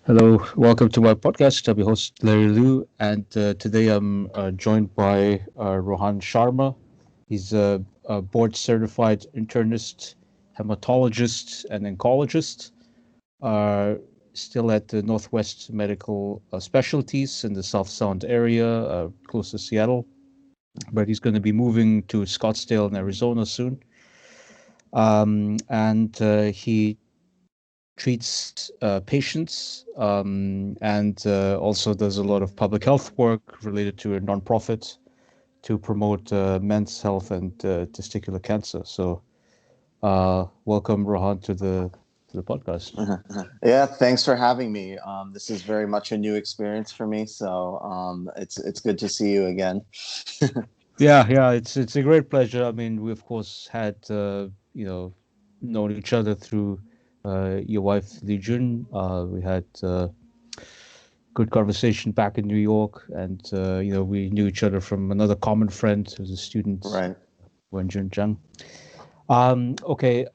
Hello, welcome to my podcast. I'm your host, Larry Liu, and today I'm joined by Rohan Sharma. He's a board certified internist, hematologist, and oncologist, uh, still at the Northwest Medical Specialties in the South Sound area, close to Seattle. But he's going to be moving to Scottsdale in Arizona soon. And he treats patients and also does a lot of public health work related to a nonprofit to promote men's health and testicular cancer. So, welcome, Rohan, to the podcast. Yeah, thanks for having me. This is very much a new experience for me, so it's good to see you again. Yeah, it's a great pleasure. I mean, we of course had known each other through your wife, Li Jun. We had good conversation back in New York, and we knew each other from another common friend who's a student, Right. Wen Jun Zhang. Okay,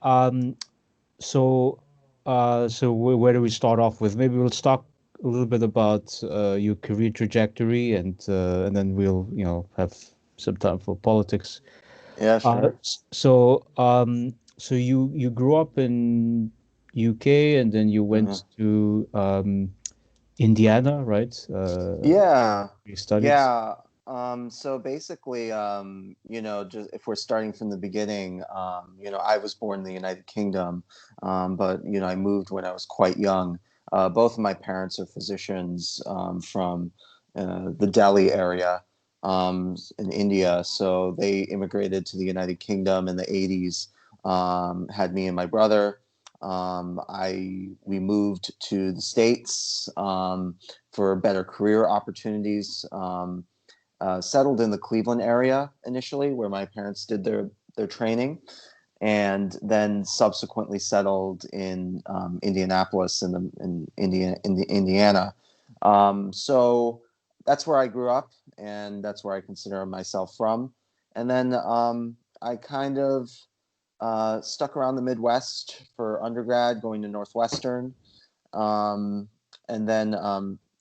so where do we start off with? Maybe we'll talk a little bit about your career trajectory, and then we'll have some time for politics. Yeah, sure. So you grew up in UK, and then you Mhm. went to Indiana, right? Yeah, You studied. yeah. So basically, just if we're starting from the beginning, I was born in the United Kingdom, but I moved when I was quite young. Both of my parents are physicians from the Delhi area in India, so they immigrated to the United Kingdom in the 80s. Had me and my brother. I We moved to the States. For better career opportunities. Settled in the Cleveland area initially, where my parents did their training, and then subsequently settled in Indianapolis in Indiana. So that's where I grew up, and that's where I consider myself from. And then I kind of stuck around the Midwest for undergrad, going to Northwestern, um, and then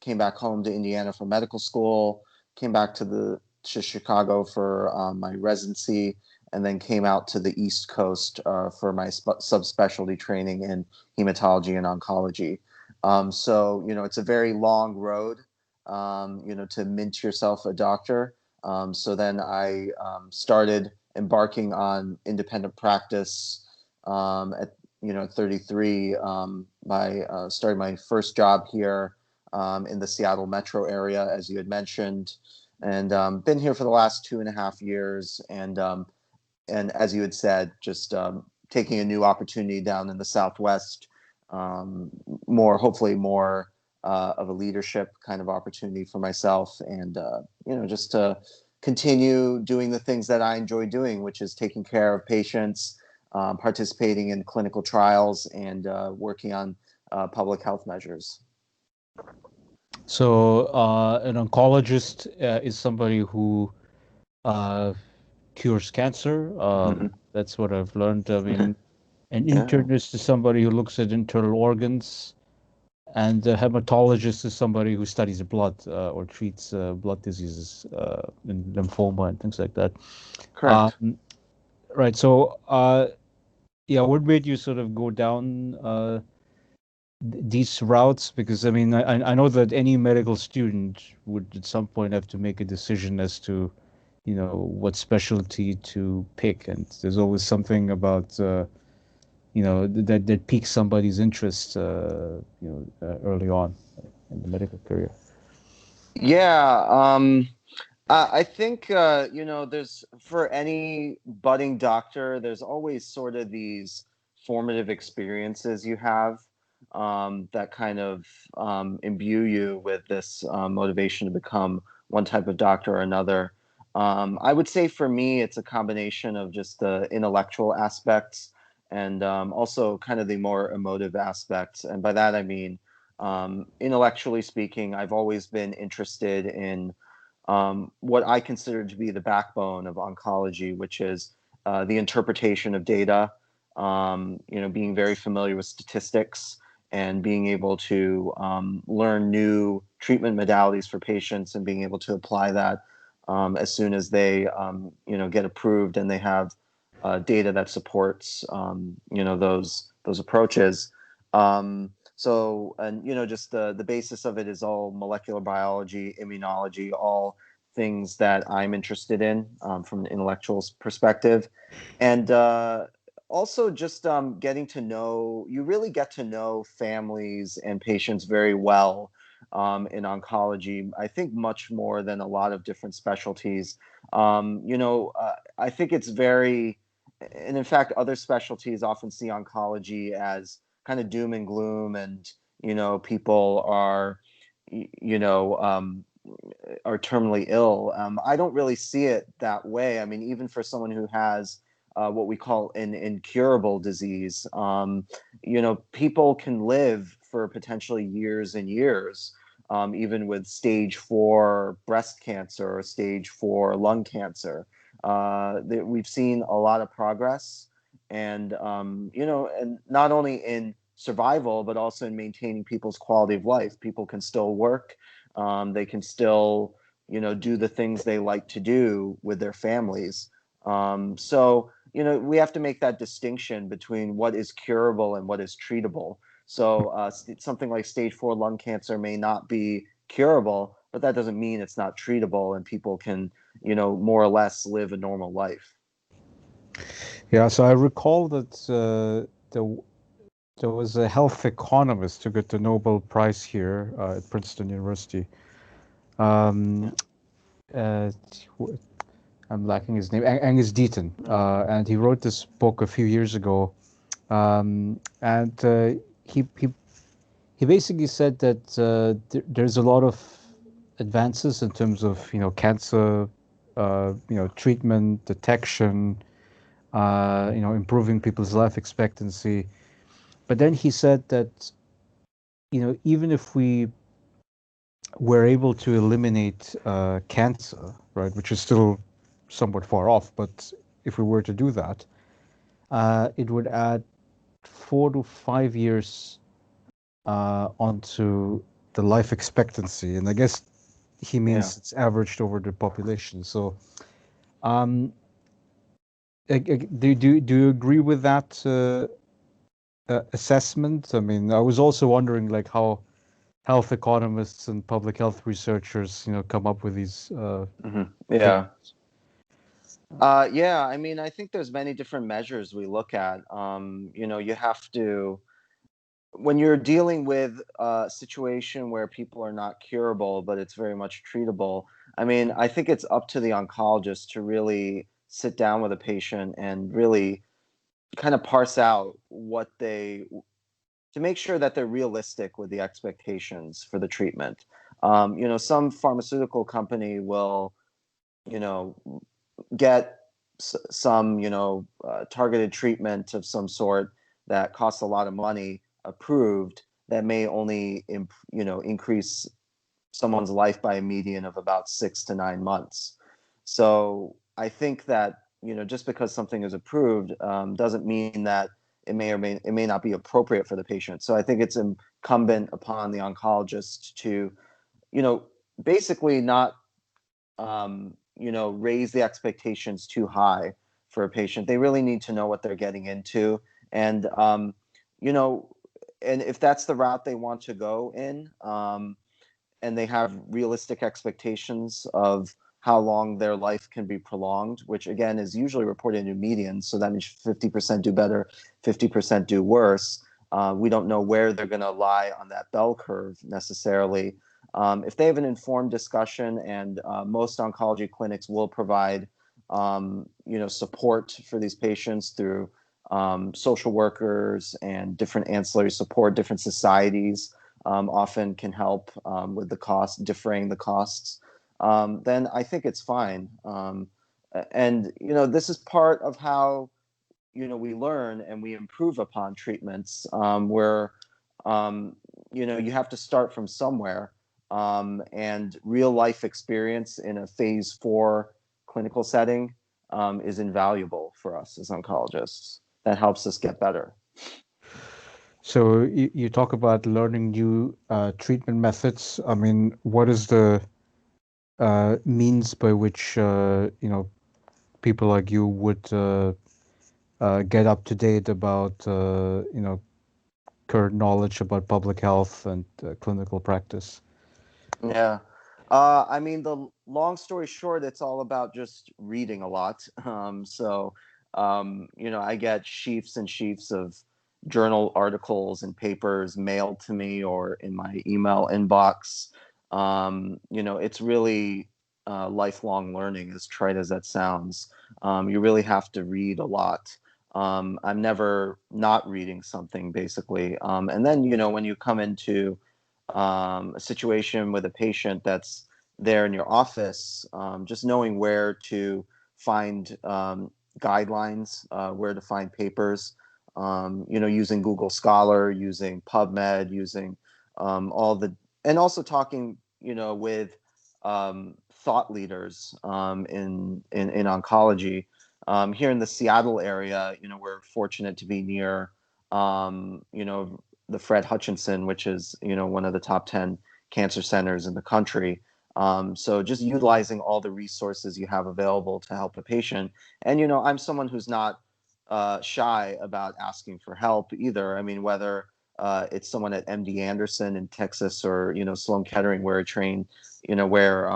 came back home to Indiana for medical school. Came back to Chicago for my residency, and then came out to the East Coast for my subspecialty training in hematology and oncology. So it's a very long road, to mint yourself a doctor. So then I started embarking on independent practice at 33. My Started my first job here in the Seattle metro area, as you had mentioned, and been here for the last 2.5 years. And as you had said, just taking a new opportunity down in the Southwest, hopefully more of a leadership kind of opportunity for myself, and just to continue doing the things that I enjoy doing, which is taking care of patients, participating in clinical trials, and working on public health measures. So, an oncologist is somebody who uh, cures cancer. That's what I've learned. I mean, an Yeah. internist is somebody who looks at internal organs, and a hematologist is somebody who studies blood or treats blood diseases, and lymphoma and things like that. Correct. Um, right. So, yeah, what made you sort of go down these routes? Because I mean, I know that any medical student would at some point have to make a decision as to, what specialty to pick, and there's always something about that piques somebody's interest, early on in the medical career. Yeah. I think there's for any budding doctor, there's always sort of these formative experiences you have that kind of imbue you with this motivation to become one type of doctor or another. I would say for me, it's a combination of just the intellectual aspects and also kind of the more emotive aspects. And by that I mean, intellectually speaking, I've always been interested in what I consider to be the backbone of oncology, which is the interpretation of data, being very familiar with statistics and being able to learn new treatment modalities for patients and being able to apply that as soon as they get approved and they have data that supports those approaches. And just the basis of it is all molecular biology, immunology, all things that I'm interested in from an intellectual perspective. And also just getting to know, you really get to know families and patients very well in oncology. I think much more than a lot of different specialties. I think it's very, and in fact, other specialties often see oncology as kind of doom and gloom, and people you know, um, are terminally ill. I don't really see it that way. I mean, even for someone who has what we call an incurable disease, people can live for potentially years and years, even with stage 4 breast cancer or stage 4 lung cancer. We've seen a lot of progress, and and not only in survival, but also in maintaining people's quality of life. People can still work, they can still, do the things they like to do with their families. So, we have to make that distinction between what is curable and what is treatable. So, something like stage 4 lung cancer may not be curable, but that doesn't mean it's not treatable and people can, more or less live a normal life. Yeah, so I recall that there was a health economist who got the Nobel Prize here at Princeton University. Yeah. Um, uh, I'm lacking his name, Angus Deaton, and he wrote this book a few years ago, and he he basically said that there's a lot of advances in terms of cancer, treatment, detection, improving people's life expectancy. But then he said that even if we were able to eliminate cancer, right, which is still somewhat far off, but if we were to do that, it would add 4 to 5 years onto the life expectancy, and I guess he Yeah. means it's averaged over the population. So, um, do you agree with that assessment? I mean, I was also wondering like how health economists and public health researchers, come up with these Yeah. figures. Yeah, I mean, I think there's many different measures we look at. You have to, when you're dealing with a situation where people are not curable, but it's very much treatable. I mean, I think it's up to the oncologist to really sit down with a patient and really kind of parse out to make sure that they're realistic with the expectations for the treatment. Some pharmaceutical company will, you know, get some, targeted treatment of some sort that costs a lot of money approved, that may only, increase someone's life by a median of about 6 to 9 months. So I think that, just because something is approved doesn't mean that it may not be appropriate for the patient. So I think it's incumbent upon the oncologist to, you know, basically not raise the expectations too high for a patient. They really need to know what they're getting into, and you know, and if that's the route they want to go in, and they have realistic expectations of how long their life can be prolonged, which again is usually reported in medians. So that means 50% do better, 50% do worse. We don't know where they're going to lie on that bell curve necessarily. If they have an informed discussion, and most oncology clinics will provide, support for these patients through social workers and different ancillary support, different societies often can help with the cost, defraying the costs, then I think it's fine. And this is part of how we learn and we improve upon treatments, where you have to start from somewhere, and real life experience in a phase 4 clinical setting is invaluable for us as oncologists. That helps us get better. So you talk about learning new treatment methods. I mean, what is the means by which people like you would get up to date about current knowledge about public health and clinical practice? Yeah. I mean, the long story short, it's all about just reading a lot. I get sheafs and sheafs of journal articles and papers mailed to me or in my email inbox. It's really lifelong learning, as trite as that sounds. You really have to read a lot. I'm never not reading something, basically. And then, when you come into a situation with a patient that's there in your office, just knowing where to find guidelines, where to find papers, using Google Scholar, using PubMed, using all the, and also talking, with thought leaders in oncology. Here in the Seattle area, we're fortunate to be near, the Fred Hutchinson, which is one of the top 10 cancer centers in the country. So just utilizing all the resources you have available to help a patient. And I'm someone who's not shy about asking for help either. I mean, whether it's someone at MD Anderson in Texas or Sloan Kettering, where I train, where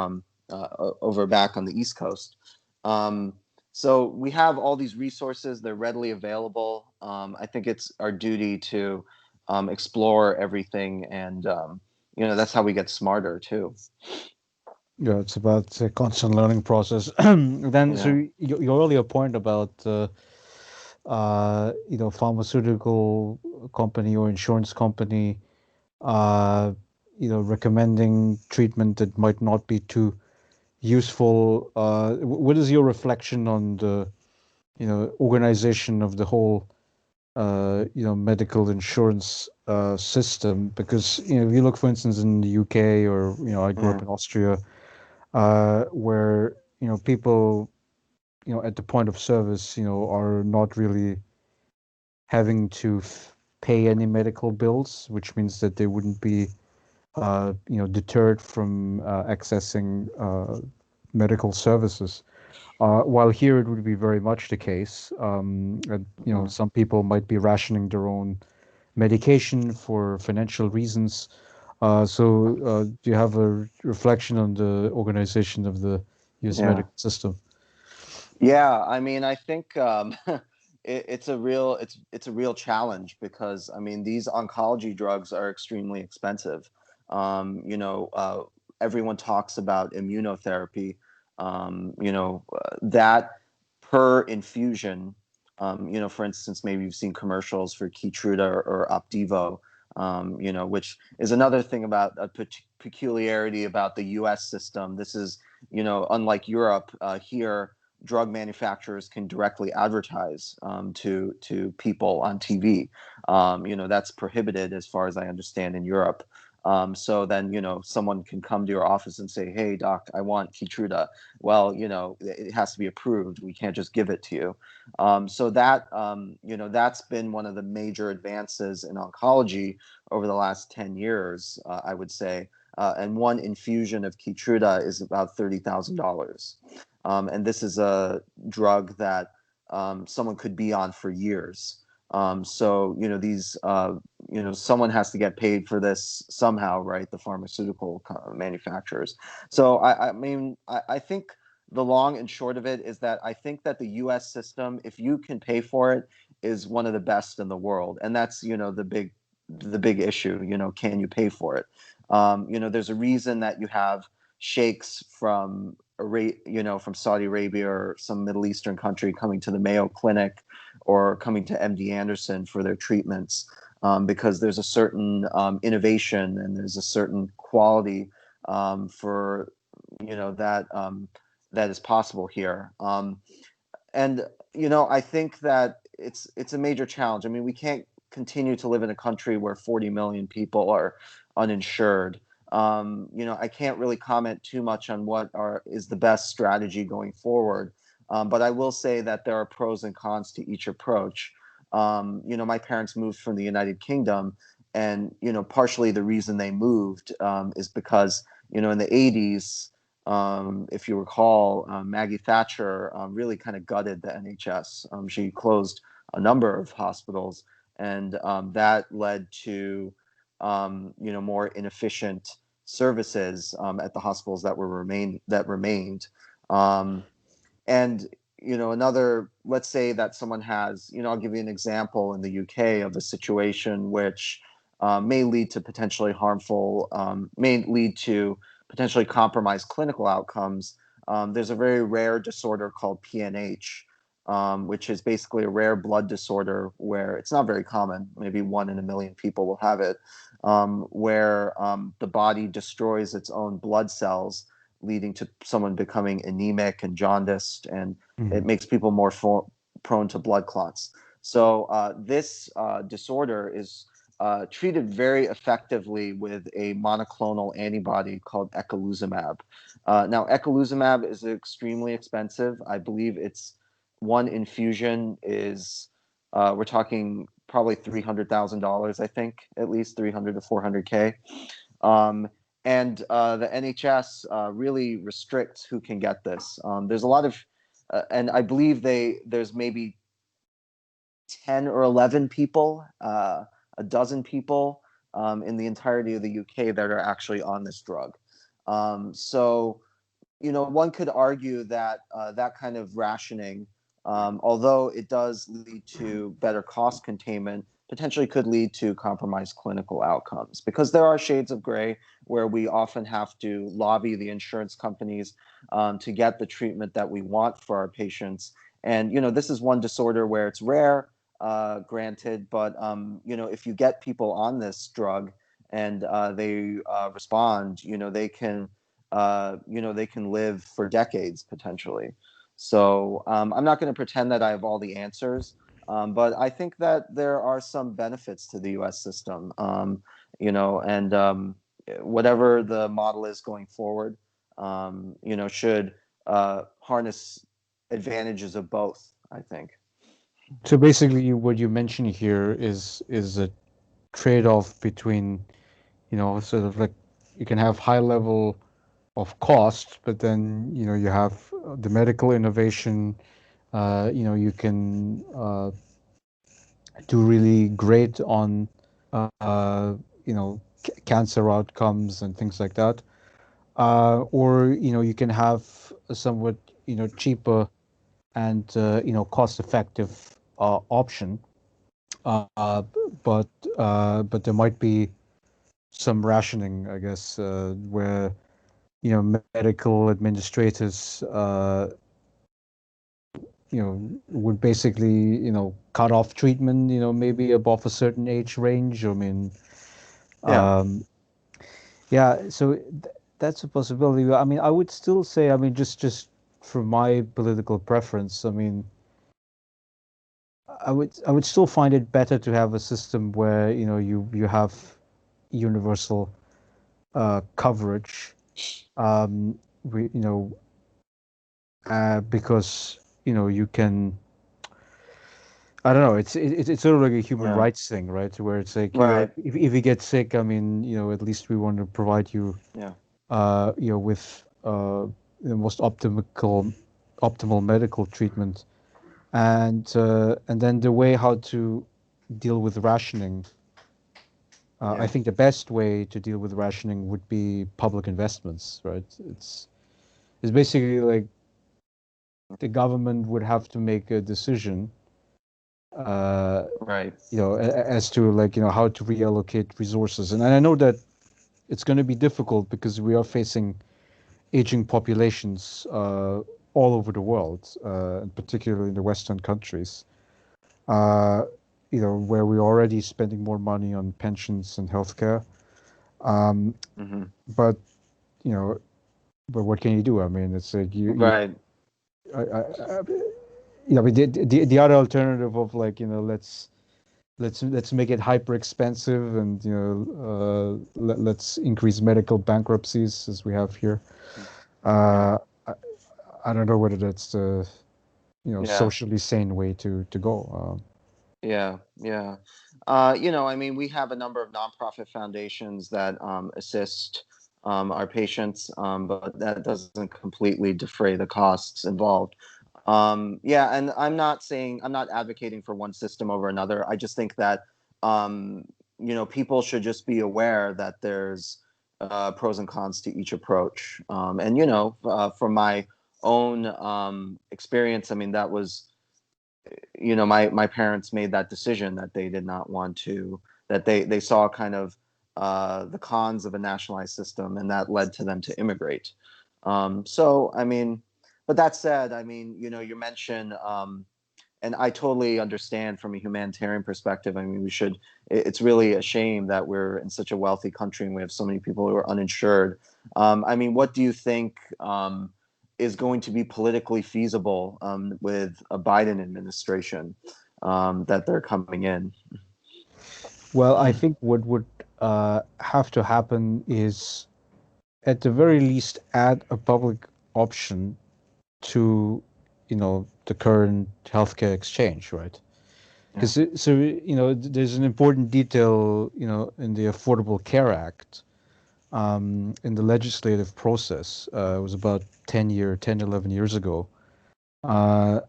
over back on the East Coast. Um, so we have all these resources; they're readily available. I think it's our duty to explore everything, and that's how we get smarter too. Yeah, it's about a constant learning process. Then, so Yeah. your earlier point about pharmaceutical company or insurance company, uh, recommending treatment that might not be too useful. What is your reflection on the, organization of the whole, medical insurance system? Because, if you look, for instance, in the UK or, I grew up Yeah. in Austria, where, people, at the point of service, are not really having to pay any medical bills, which means that they wouldn't be, deterred from accessing medical services. While here it would be very much the case. And, Yeah. some people might be rationing their own medication for financial reasons. Do you have a reflection on the organization of the U.S. Yeah. medical system? Yeah, I mean, I think it's a real challenge because I mean these oncology drugs are extremely expensive. Everyone talks about immunotherapy. That per infusion. For instance, maybe you've seen commercials for Keytruda or Opdivo. Which is another thing about a peculiarity about the U.S. system. This is, unlike Europe, here drug manufacturers can directly advertise to people on TV. That's prohibited as far as I understand in Europe. So then, someone can come to your office and say, "Hey, doc, I want Keytruda." Well, it has to be approved. We can't just give it to you. That's been one of the major advances in oncology over the last 10 years, I would say. And one infusion of Keytruda is about $30,000. And this is a drug that someone could be on for years. Someone has to get paid for this somehow, right? The pharmaceutical manufacturers. So I think the long and short of it is that I think that the U.S. system, if you can pay for it, is one of the best in the world, and that's the big issue. Can you pay for it? There's a reason that you have sheikhs from Saudi Arabia or some Middle Eastern country coming to the Mayo Clinic or coming to MD Anderson for their treatments, because there's a certain innovation and there's a certain quality for that is possible here. And I think that it's a major challenge. I mean, we can't continue to live in a country where 40 million people are uninsured. I can't really comment too much on what is the best strategy going forward. But I will say that there are pros and cons to each approach. My parents moved from the United Kingdom, and partially the reason they moved is because in the 80s, if you recall, Maggie Thatcher really kind of gutted the NHS. She closed a number of hospitals, and that led to more inefficient services at the hospitals that remained. Um, and another, let's say that someone has, I'll give you an example in the UK of a situation which may lead to potentially compromised clinical outcomes. There's a very rare disorder called PNH, which is basically a rare blood disorder where it's not very common. Maybe 1 in a million people will have it, where the body destroys its own blood cells, leading to someone becoming anemic and jaundiced, and it Mhm. makes people more prone to blood clots. So this disorder is treated very effectively with a monoclonal antibody called eculizumab. Now, eculizumab is extremely expensive. I believe it's one infusion is we're talking probably $300,000. I think at least 300 to 400K. Um, and the NHS really restricts who can get this. There's a lot of, and I believe there's maybe 10 or 11 people, a dozen people in the entirety of the UK that are actually on this drug. So one could argue that that kind of rationing, although it does lead to better cost containment, potentially could lead to compromised clinical outcomes, because there are shades of gray where we often have to lobby the insurance companies to get the treatment that we want for our patients. And this is one disorder where it's rare, granted, but if you get people on this drug and they respond, they can live for decades potentially. So I'm not going to pretend that I have all the answers, but I think that there are some benefits to the U.S. system. And whatever the model is going forward, should harness advantages of both, I think. So basically, what you mention here is a trade-off between, sort of like you can have high level of cost, but then you have the medical innovation. You can do really great on cancer outcomes and things like that. Or you can have a somewhat cheaper and cost-effective option, uh, but but there might be some rationing, I guess, where medical administrators would basically cut off treatment maybe above a certain age range. I mean, Yeah. um, yeah, so that's a possibility. I mean, I would still say, I mean, just from my political preference, I mean, I would still find it better to have a system where you have universal coverage. We because you can. I don't know. It's sort of like a human Yeah. rights thing, right? Where it's like Right. if you get sick, I mean at least we want to provide you Yeah. with the most optimal medical treatment, and then the way how to deal with rationing. I Yeah. think the best way to deal with rationing would be public investments, right? It's basically like the government would have to make a decision, uh, Right. as to like how to reallocate resources. And I know that it's going to be difficult because we are facing aging populations all over the world, and particularly in the Western countries. Uh, where we're already spending more money on pensions and healthcare. Um, Hmm. but you know, but what can you do? I mean, it's like Right. I, but the other alternative of like let's make it hyper expensive and let's increase medical bankruptcies as we have here. Yeah. Uh, I, I don't know whether that's the Yeah. socially sane way to go. Yeah, yeah. I mean, we have a number of nonprofit foundations that assist our patients, but that doesn't completely defray the costs involved. Yeah, and I'm not advocating for one system over another. I just think that people should just be aware that there's pros and cons to each approach. And from my own experience, I mean, that was my parents made that decision that they did not want to, that they saw kind of the cons of a nationalized system, and that led to them to immigrate. So I mean, but that said, I mean, you mentioned, and I totally understand from a humanitarian perspective. I mean, it's really a shame that we're in such a wealthy country and we have so many people who are uninsured. I mean, what do you think is going to be politically feasible with a Biden administration that they're coming in? Well, I think what would have to happen is, at the very least, add a public option to, the current healthcare exchange, right? Yeah. Because there's an important detail, in the Affordable Care Act, in the legislative process. It was about 11 years ago,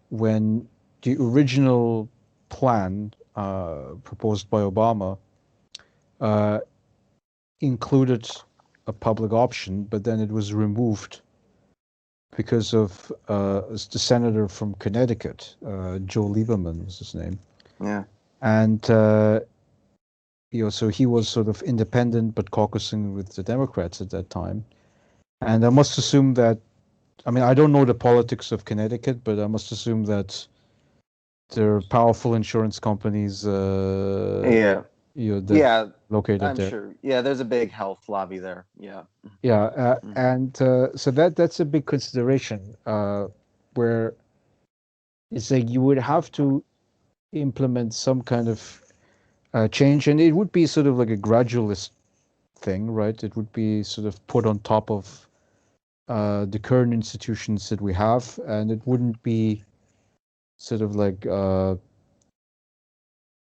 when the original plan proposed by Obama uh, included a public option, but then it was removed because of the senator from Connecticut, Joe Lieberman was his name, Yeah. and so he was sort of independent but caucusing with the Democrats at that time. And I must assume that, I mean, I don't know the politics of Connecticut, but I must assume that there are powerful insurance companies, Yeah. that Yeah. located I'm there. sure. Yeah, there's a big health lobby there. Yeah. Yeah, Mm. and so that's a big consideration, where it's like you would have to implement some kind of change, and it would be sort of like a gradualist thing, right? It would be sort of put on top of the current institutions that we have, and it wouldn't be sort of like,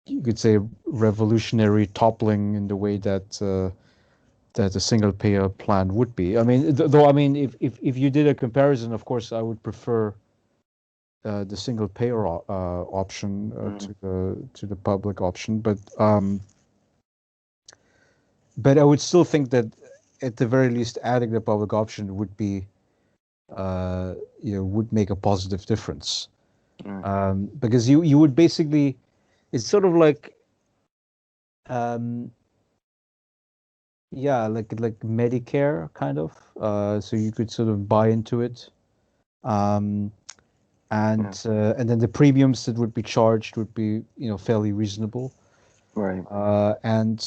you could say, revolutionary toppling in the way that a single payer plan would be. I mean, though, I mean, if you did a comparison, of course, I would prefer the single payer option Mm. to the public option, but I would still think that, at the very least, adding the public option would be, would make a positive difference, Mm. because you would basically, it's sort of like, um, yeah, like Medicare kind of, so you could sort of buy into it, um, Yeah. and then the premiums that would be charged would be, fairly reasonable, Right. and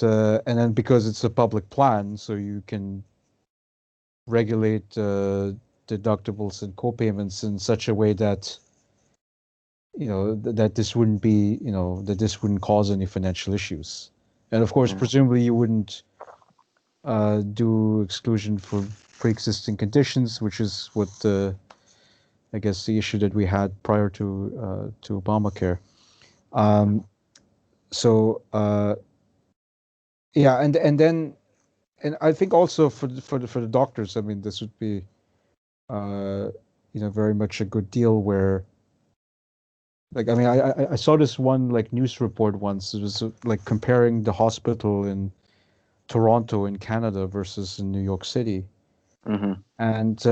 then because it's a public plan, so you can regulate deductibles and co-payments in such a way that, that this wouldn't be, that this wouldn't cause any financial issues. And of course, Yeah. presumably you wouldn't do exclusion for pre-existing conditions, which is what I guess the issue that we had prior to Obamacare. Yeah. Um, so yeah, and then, and I think also for the doctors, I mean, this would be uh, very much a good deal where, like, I mean, I saw this one like news report once. It was like comparing the hospital in Toronto in Canada versus in New York City. Mm-hmm. And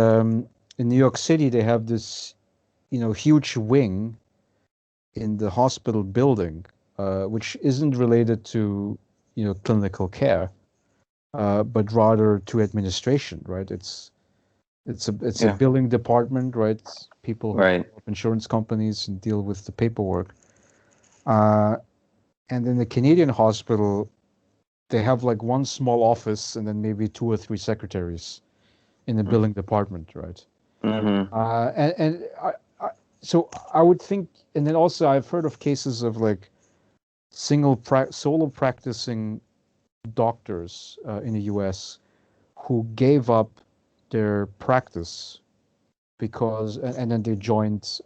in New York City, they have this, huge wing in the hospital building, which isn't related to, clinical care, but rather to administration, right? It's a Yeah. billing department, right? People who Right. call up insurance companies and deal with the paperwork. Uh, and in the Canadian hospital, they have like one small office and then maybe two or three secretaries in the billing department, right? Mm-hmm. And so I would think, and then also I've heard of cases of like solo practicing doctors in the U.S. who gave up their practice because, and then they joined,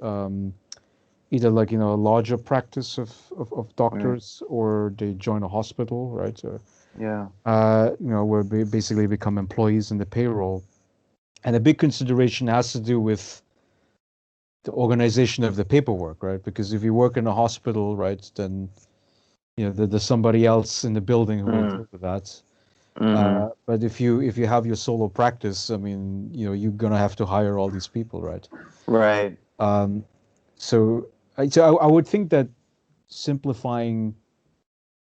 either like a larger practice of Right. doctors, or they join a hospital, right? So, Yeah. where they basically become employees in the payroll. And a big consideration has to do with the organization of the paperwork, right? Because if you work in a hospital, right, then there's somebody else in the building who will Mm. deal with that. Mm-hmm. But if you have your solo practice, I mean, you're gonna have to hire all these people, right? Right. Um, so I would think that simplifying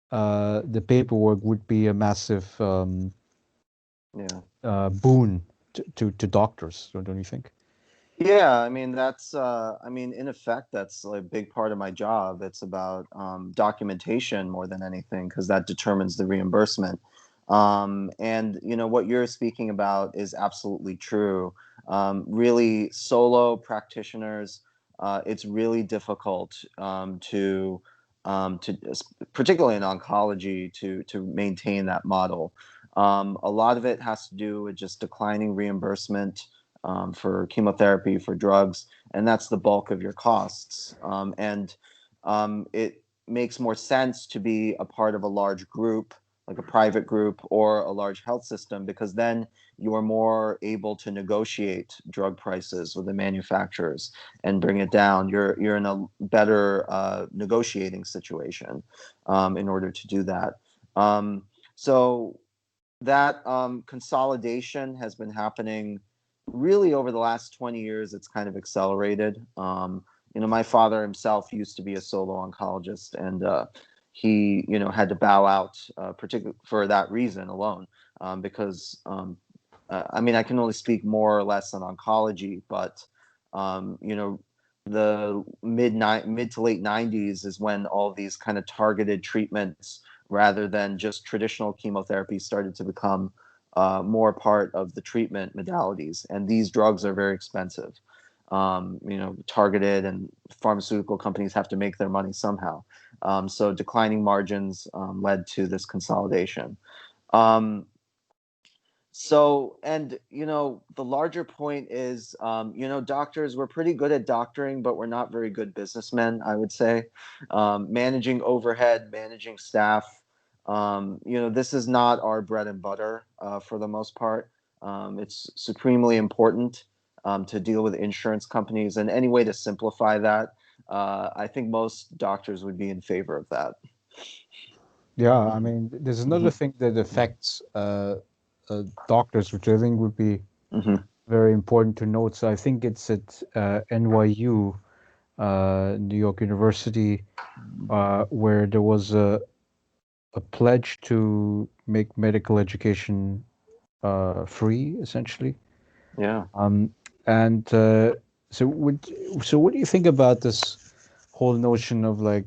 the paperwork would be a massive Yeah. boon to doctors, don't you think? Yeah, I mean I mean in effect that's a big part of my job. It's about documentation more than anything because that determines the reimbursement. And what you're speaking about is absolutely true. Really, solo practitioners, it's really difficult particularly in oncology, to maintain that model. A lot of it has to do with just declining reimbursement for chemotherapy, for drugs, and that's the bulk of your costs. And it makes more sense to be a part of a large group, like a private group or a large health system, because then you are more able to negotiate drug prices with the manufacturers and bring it down. You're in a better negotiating situation in order to do that. So that consolidation has been happening really over the last 20 years. It's kind of accelerated. My father himself used to be a solo oncologist, and he had to bow out, particularly for that reason alone, because I mean, I can only speak more or less on oncology, but you know the mid to late 90s is when all these kind of targeted treatments, rather than just traditional chemotherapy, started to become more part of the treatment modalities. And these drugs are very expensive. Targeted and pharmaceutical companies have to make their money somehow. So declining margins led to this consolidation. Um, and the larger point is, doctors, we're pretty good at doctoring, but we're not very good businessmen, I would say. Managing overhead, managing staff, this is not our bread and butter for the most part. It's supremely important to deal with insurance companies, and any way to simplify that, I think most doctors would be in favor of that. Yeah, I Hmm. mean, there's another Hmm. thing that affects doctors, which I think would be Hmm. very important to note. So I think it's at NYU, New York University, where there was a pledge to make medical education free, essentially. Yeah. Um, and so, would so what do you think about this whole notion of, like,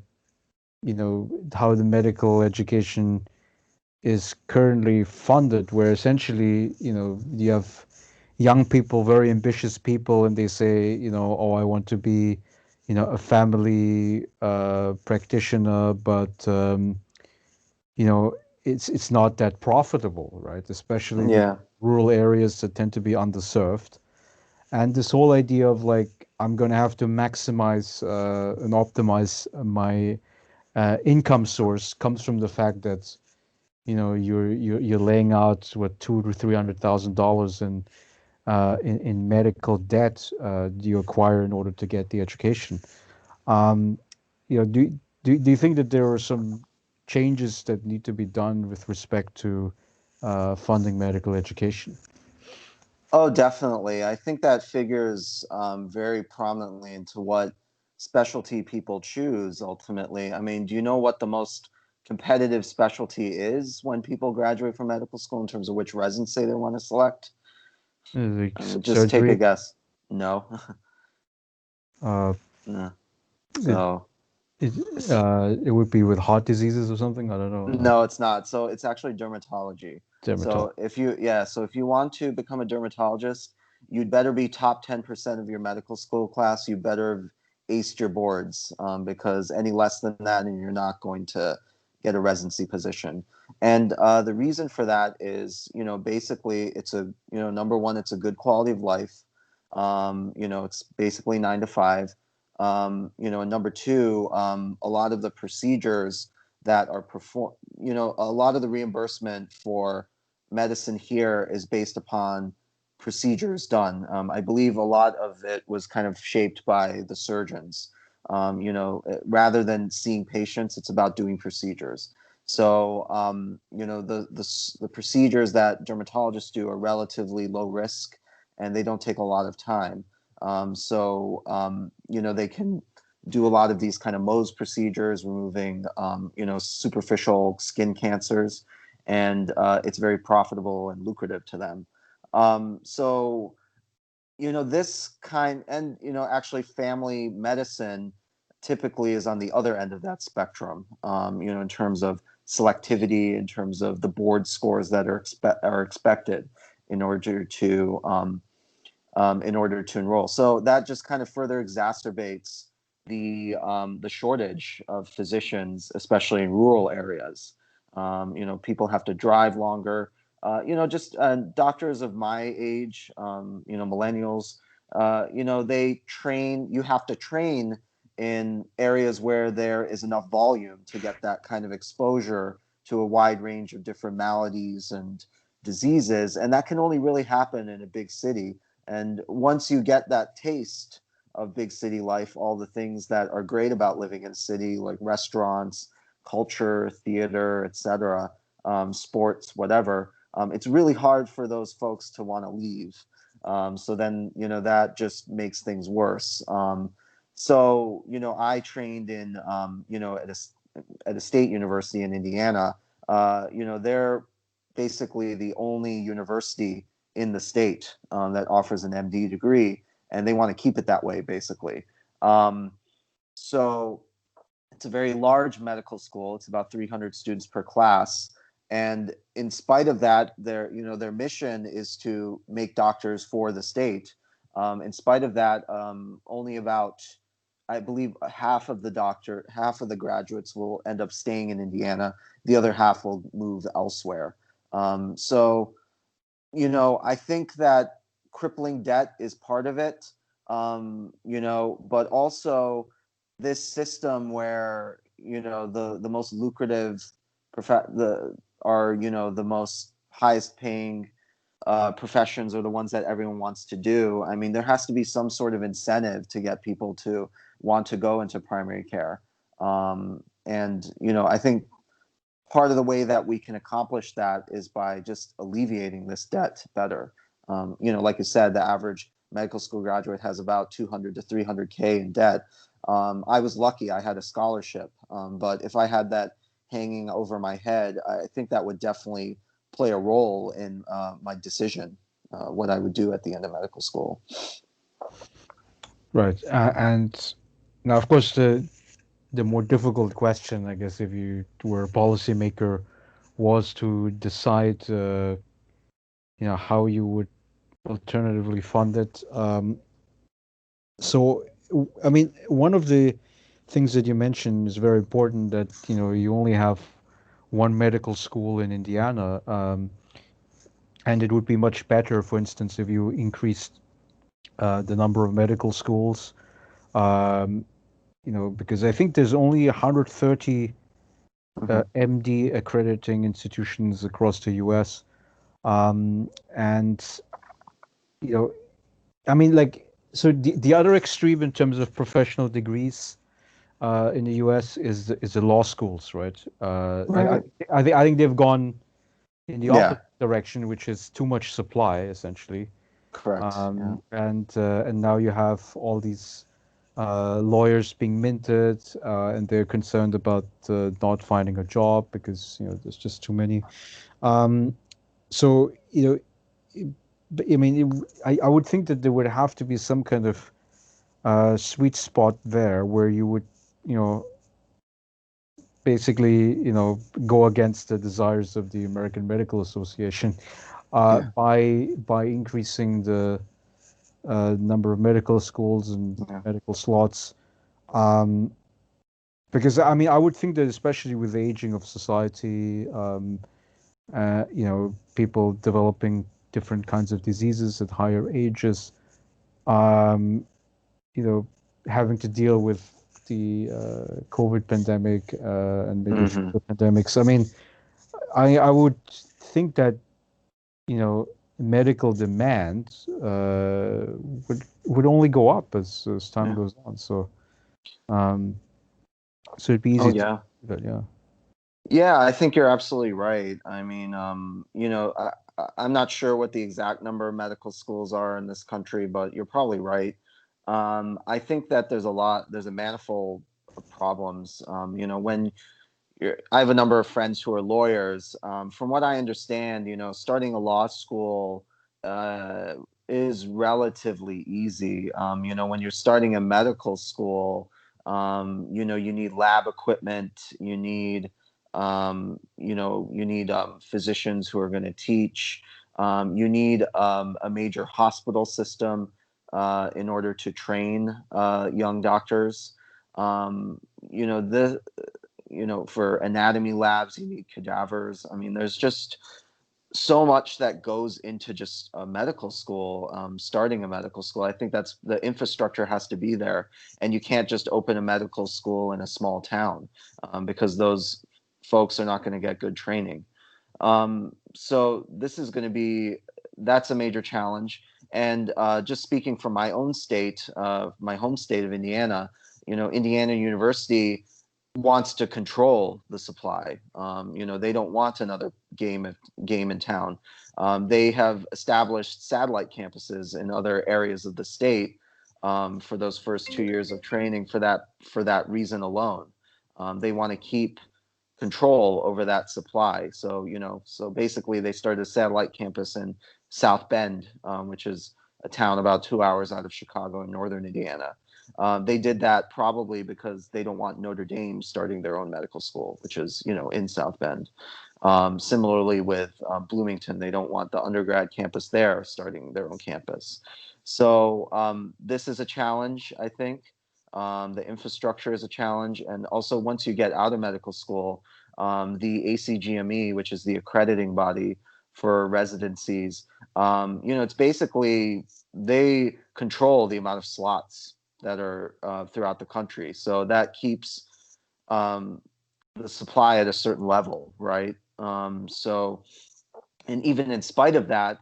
how the medical education is currently funded, where essentially, you have young people, very ambitious people, and they say, oh, I want to be, a family practitioner, but you know, it's not that profitable, right? Especially the Yeah. rural areas that tend to be underserved. And this whole idea of, like, I'm going to have to maximize and optimize my income source comes from the fact that you're laying out what, $200,000 to $300,000 in medical debt you acquire in order to get the education. Um, do you think that there are some changes that need to be done with respect to funding medical education? Oh, definitely. I think that figures very prominently into what specialty people choose ultimately. I mean, do you know what the most competitive specialty is when people graduate from medical school in terms of which residency they want to select? Like I mean, just take a surgery? guess. No. Uh, No. it, So, it it would be with heart diseases or something. I don't know. no, it's not. So it's actually dermatology. Dermatology. So if you want to become a dermatologist, you'd better be top 10% of your medical school class. You better have aced your boards, because any less than that, and you're not going to get a residency position. And the reason for that is, basically, it's number one, it's a good quality of life. It's basically 9 to 5. And number two, a lot of the procedures that are performed, a lot of the reimbursement for medicine here is based upon procedures done. I believe a lot of it was kind of shaped by the surgeons. Rather than seeing patients, it's about doing procedures. So, the procedures that dermatologists do are relatively low risk, and they don't take a lot of time. They can do a lot of these kind of Mohs procedures, removing, superficial skin cancers, and it's very profitable and lucrative to them. So, this kind, and, actually family medicine typically is on the other end of that spectrum, in terms of selectivity, in terms of the board scores that are expected in order to enroll. So that just kind of further exacerbates the shortage of physicians, especially in rural areas. People have to drive longer. Just doctors of my age, millennials. They train. You have to train in areas where there is enough volume to get that kind of exposure to a wide range of different maladies and diseases, and that can only really happen in a big city. And once you get that taste of big city life, all the things that are great about living in a city, like restaurants, culture, theater, etc., sports, whatever, it's really hard for those folks to want to leave. So then, that just makes things worse. I trained in, at a state university in Indiana. They're basically the only university in the state that offers an MD degree, and they want to keep it that way, basically. Um, so it's a very large medical school. It's about 300 students per class, and in spite of that, their mission is to make doctors for the state. In spite of that, only about, I believe, half of the graduates will end up staying in Indiana. The other half will move elsewhere. So I think that crippling debt is part of it, but also this system where, the most lucrative, the most highest paying professions are the ones that everyone wants to do. I mean, there has to be some sort of incentive to get people to want to go into primary care. I think part of the way that we can accomplish that is by just alleviating this debt better. Like you said, the average medical school graduate has about 200 to 300K in debt. I was lucky; I had a scholarship. But if I had that hanging over my head, I think that would definitely play a role in my decision, what I would do at the end of medical school. Right. And now, of course, the more difficult question, I guess, if you were a policymaker, was to decide, how you would alternatively fund it. I mean, one of the things that you mentioned is very important, that, you only have one medical school in Indiana, and it would be much better, for instance, if you increased the number of medical schools, um, because I think there's only 130 Mm-hmm. MD accrediting institutions across the US. And, you know, I mean, like, so the other extreme in terms of professional degrees in the US is the law schools, right? Right. I think they've gone in the Yeah. opposite direction, which is too much supply, essentially. Correct. Yeah. And now you have all these lawyers being minted, and they're concerned about not finding a job because there's just too many. Um, so I mean, I would think that there would have to be some kind of sweet spot there where you would, you know, basically, go against the desires of the American Medical Association Yeah. by increasing the number of medical schools and Yeah. medical slots. Um, because I mean, I would think that especially with the aging of society, people developing different kinds of diseases at higher ages, um, you know, having to deal with the COVID pandemic and maybe Hmm. future pandemics. I mean, I would think that medical demand would only go up as time Yeah. goes on. Um, so it'd be Oh easy to yeah. do that. Yeah. Yeah, I think you're absolutely right. I mean, I'm not sure what the exact number of medical schools are in this country, but you're probably right. I think that there's a manifold of problems. When I have a number of friends who are lawyers. From what I understand, starting a law school uh, is relatively easy. When you're starting a medical school, you need lab equipment, you need physicians who are going to teach. You need a major hospital system in order to train young doctors. Um, you know, the for anatomy labs, you need cadavers. I mean, there's just so much that goes into just a medical school, starting a medical school. I think that's the infrastructure has to be there, and you can't just open a medical school in a small town because those folks are not going to get good training. So this is going to be that's a major challenge. And just speaking from my own state, my home state of Indiana, Indiana University wants to control the supply. They don't want another game in town. They have established satellite campuses in other areas of the state for those first 2 years of training for that reason alone. They want to keep control over that supply. So basically, they started a satellite campus in South Bend, which is a town about 2 hours out of Chicago in northern Indiana. They did that probably because they don't want Notre Dame starting their own medical school, which is in South Bend. Similarly with Bloomington, they don't want the undergrad campus there starting their own campus. So this is a challenge, I think. The infrastructure is a challenge, and also once you get out of medical school, the ACGME, which is the accrediting body for residencies, it's basically they control the amount of slots that are throughout the country. So that keeps um, the supply at a certain level, right? And even in spite of that,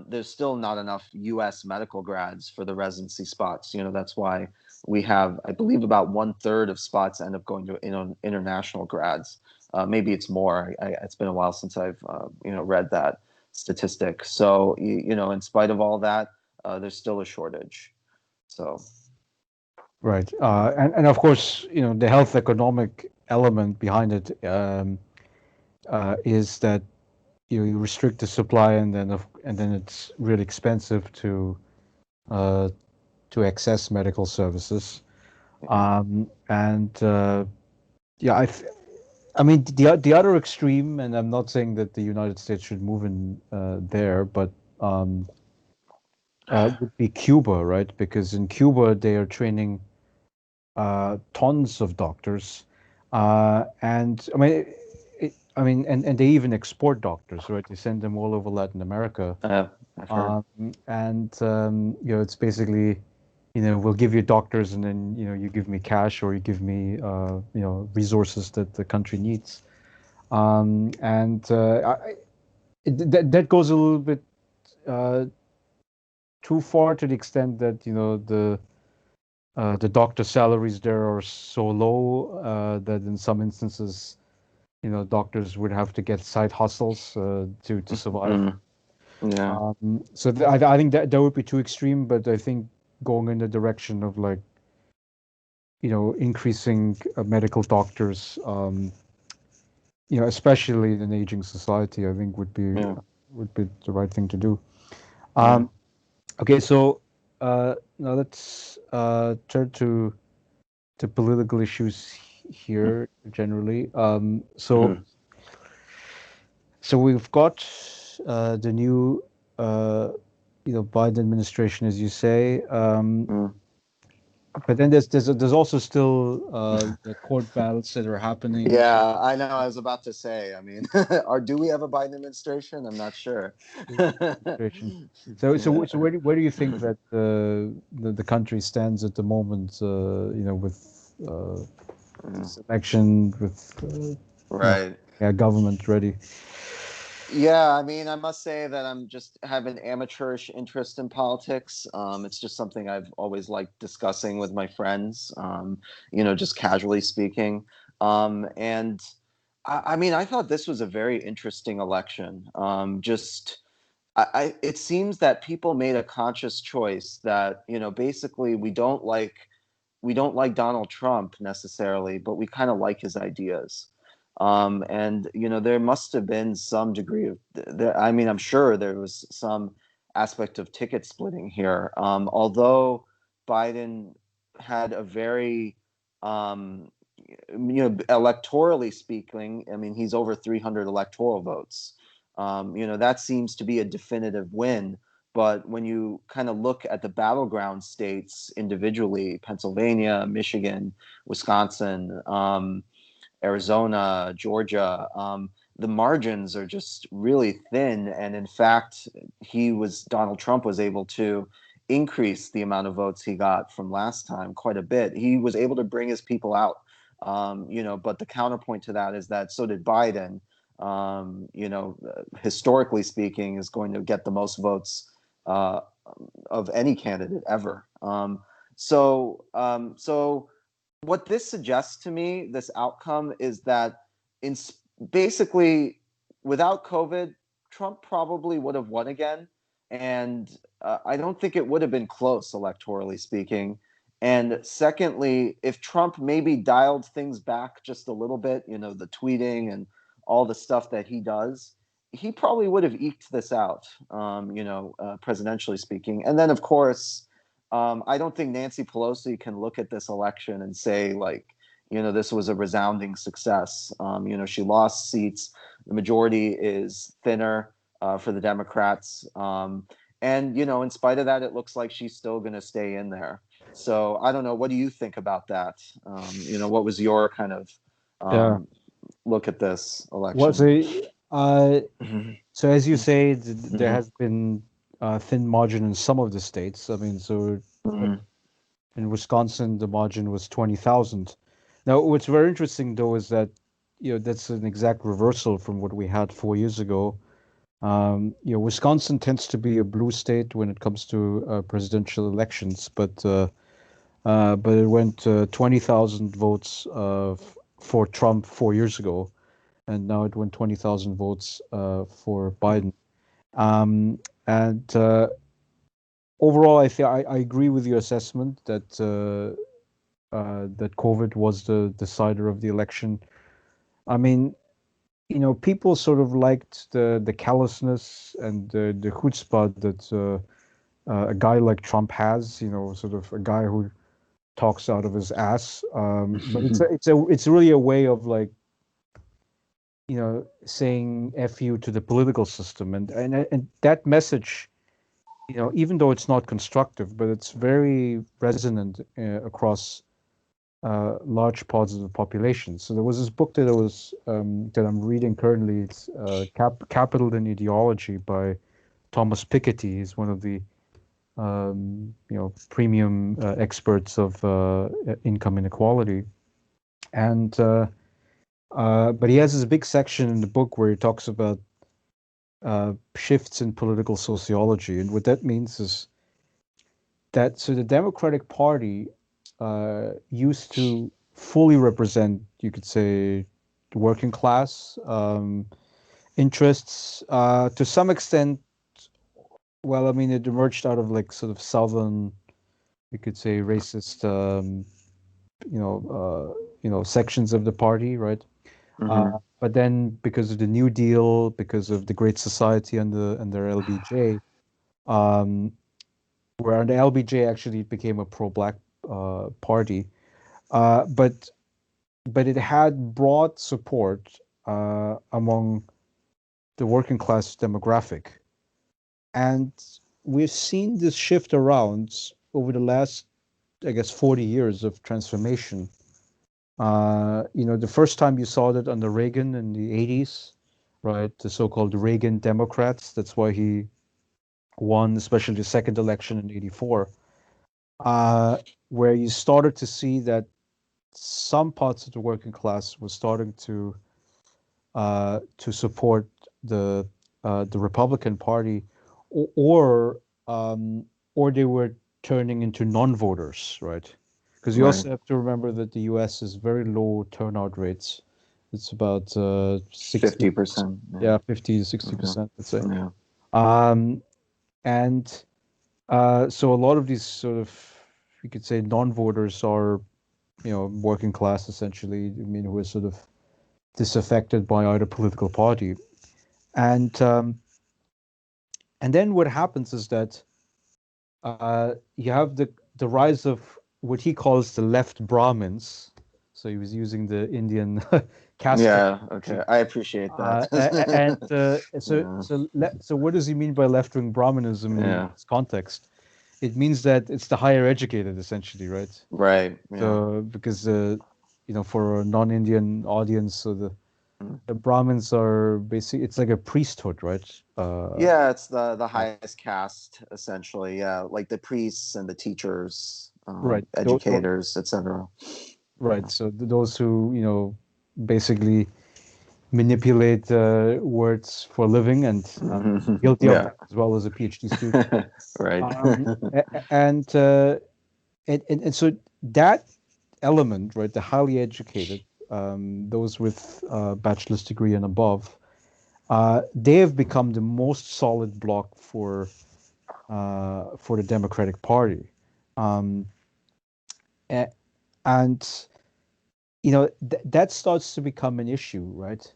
there's still not enough U.S. medical grads for the residency spots. That's why we have, I believe, about 1/3 of spots end up going to international grads. Maybe it's more. It's been a while since I've read that statistic. So in spite of all that, there's still a shortage. So Right. And of course, the health economic element behind it is that you restrict the supply, and then it's really expensive uh, to access medical services. yeah, And yeah, I mean the other extreme, and I'm not saying that the United States should move in there, but um, would be Cuba, right? Because in Cuba they are training tons of doctors, and and they even export doctors, right? They send them all over Latin America, I've heard. and it's basically, we'll give you doctors, and then you give me cash, or you give me resources that the country needs, and that goes a little bit uh, too far, to the extent that the doctor salaries there are so low that in some instances, doctors would have to get side hustles to survive. Mm, yeah. So I think that would be too extreme, but I think going in the direction of, like, increasing medical doctors, especially in an aging society, I think Yeah. would be the right thing to do. Yeah. Um, okay, so now let's turn to political issues here generally. So we've got the new, uh, Biden administration, as you say. Mm, but then there's also still the court battles that are happening. Yeah, I know. I was about to say. I mean, or do we have a Biden administration? I'm not sure. Administration. So Yeah. so where do you think that the country stands at the moment? With Mm, this election, with right. government ready. Yeah, I mean, I must say that I'm just have an amateurish interest in politics. It's just something I've always liked discussing with my friends. Just casually speaking. And I mean, I thought this was a very interesting election. It seems that people made a conscious choice that basically we don't like Donald Trump necessarily, but we kind of like his ideas. And there must have been some degree of there. I mean, I'm sure there was some aspect of ticket splitting here. Although Biden had a very, electorally speaking, I mean, he's over 300 electoral votes. That seems to be a definitive win. But when you kind of look at the battleground states individually, Pennsylvania, Michigan, Wisconsin, Arizona, Georgia, the margins are just really thin. And in fact, Donald Trump was able to increase the amount of votes he got from last time quite a bit. He was able to bring his people out. But the counterpoint to that is that so did Biden. Historically speaking, is going to get the most votes uh, of any candidate ever. So what this suggests to me, this outcome, is that in basically without COVID, Trump probably would have won again, and I don't think it would have been close electorally speaking. And secondly, if Trump maybe dialed things back just a little bit, the tweeting and all the stuff that he does, he probably would have eked this out, presidentially speaking. And then, of course, I don't think Nancy Pelosi can look at this election and say, like, this was a resounding success. She lost seats. The majority is thinner for the Democrats. And, in spite of that, it looks like she's still going to stay in there. So I don't know. What do you think about that? What was your kind of Yeah. um, look at this What election? so uh Mhm. so as you say, there Mhm. has been a thin margin in some of the states. I mean, so Mhm. in Wisconsin, the margin was 20,000. Now, what's very interesting though is that that's an exact reversal from what we had 4 years ago. Wisconsin tends to be a blue state when it comes to presidential elections, but it went 20,000 votes for Trump 4 years ago, and now it went 20,000 votes for Biden. Um, and Overall, I agree with your assessment that COVID was the decider of the election. I mean, people sort of liked the callousness and the chutzpah that a guy like Trump has. Sort of a guy who talks out of his ass. But it's really a way of, like, saying "f you" to the political system, and that message, even though it's not constructive, but it's very resonant across large parts of the population. So there was this book that I'm reading currently. It's Capital and Ideology by Thomas Piketty. He's one of the premium experts of income inequality, and but he has this big section in the book where he talks about shifts in political sociology, and what that means is that the Democratic Party used to fully represent, you could say, the working class interests to some extent. Well, I mean, it emerged out of, like, sort of southern, you could say, racist, sections of the party, right? Mhm. But then, because of the New Deal, because of the Great Society under LBJ, um, where under LBJ actually it became a pro-black party, uh, but but it had broad support among the working class demographic, and we've seen this shift around over the last I guess, 40 years of transformation. The first time you saw that under Reagan in the 80s, right? The so-called Reagan Democrats. That's why he won, especially the second election in '84, uh, where you started to see that some parts of the working class were starting to support the the Republican Party, or um, or they were turning into non-voters, right? Because you Right. also have to remember that the U.S. has very low turnout rates. It's about 60, 50%. Yeah. yeah, 50 to Yeah. 60%, let's say. Yeah. Um, and so a lot of these sort of, you could say, non-voters are, working class essentially. I mean, who are sort of disaffected by either political party. And and then what happens is that you have the rise of what he calls the left Brahmins. So he was using the Indian caste Yeah. Okay. terminology. I appreciate that. And so Yeah. so what does he mean by left-wing Brahminism in Yeah. this context? It means that it's the higher educated, essentially, right? Right. Yeah. So because for a non-Indian audience, so Mm. the Brahmins are basically, it's like a priesthood, right? Yeah, it's the Uh, highest caste essentially. Yeah, like the priests and the teachers, right. educators, etc. Right. So those who, basically manipulate words for a living, and guilty of Yeah. that as well as a PhD student. Right. Um, and, and so that element, right, the highly educated, those with bachelor's degree and above, they have become the most solid block for the Democratic Party. Um, a- and that starts to become an issue, right?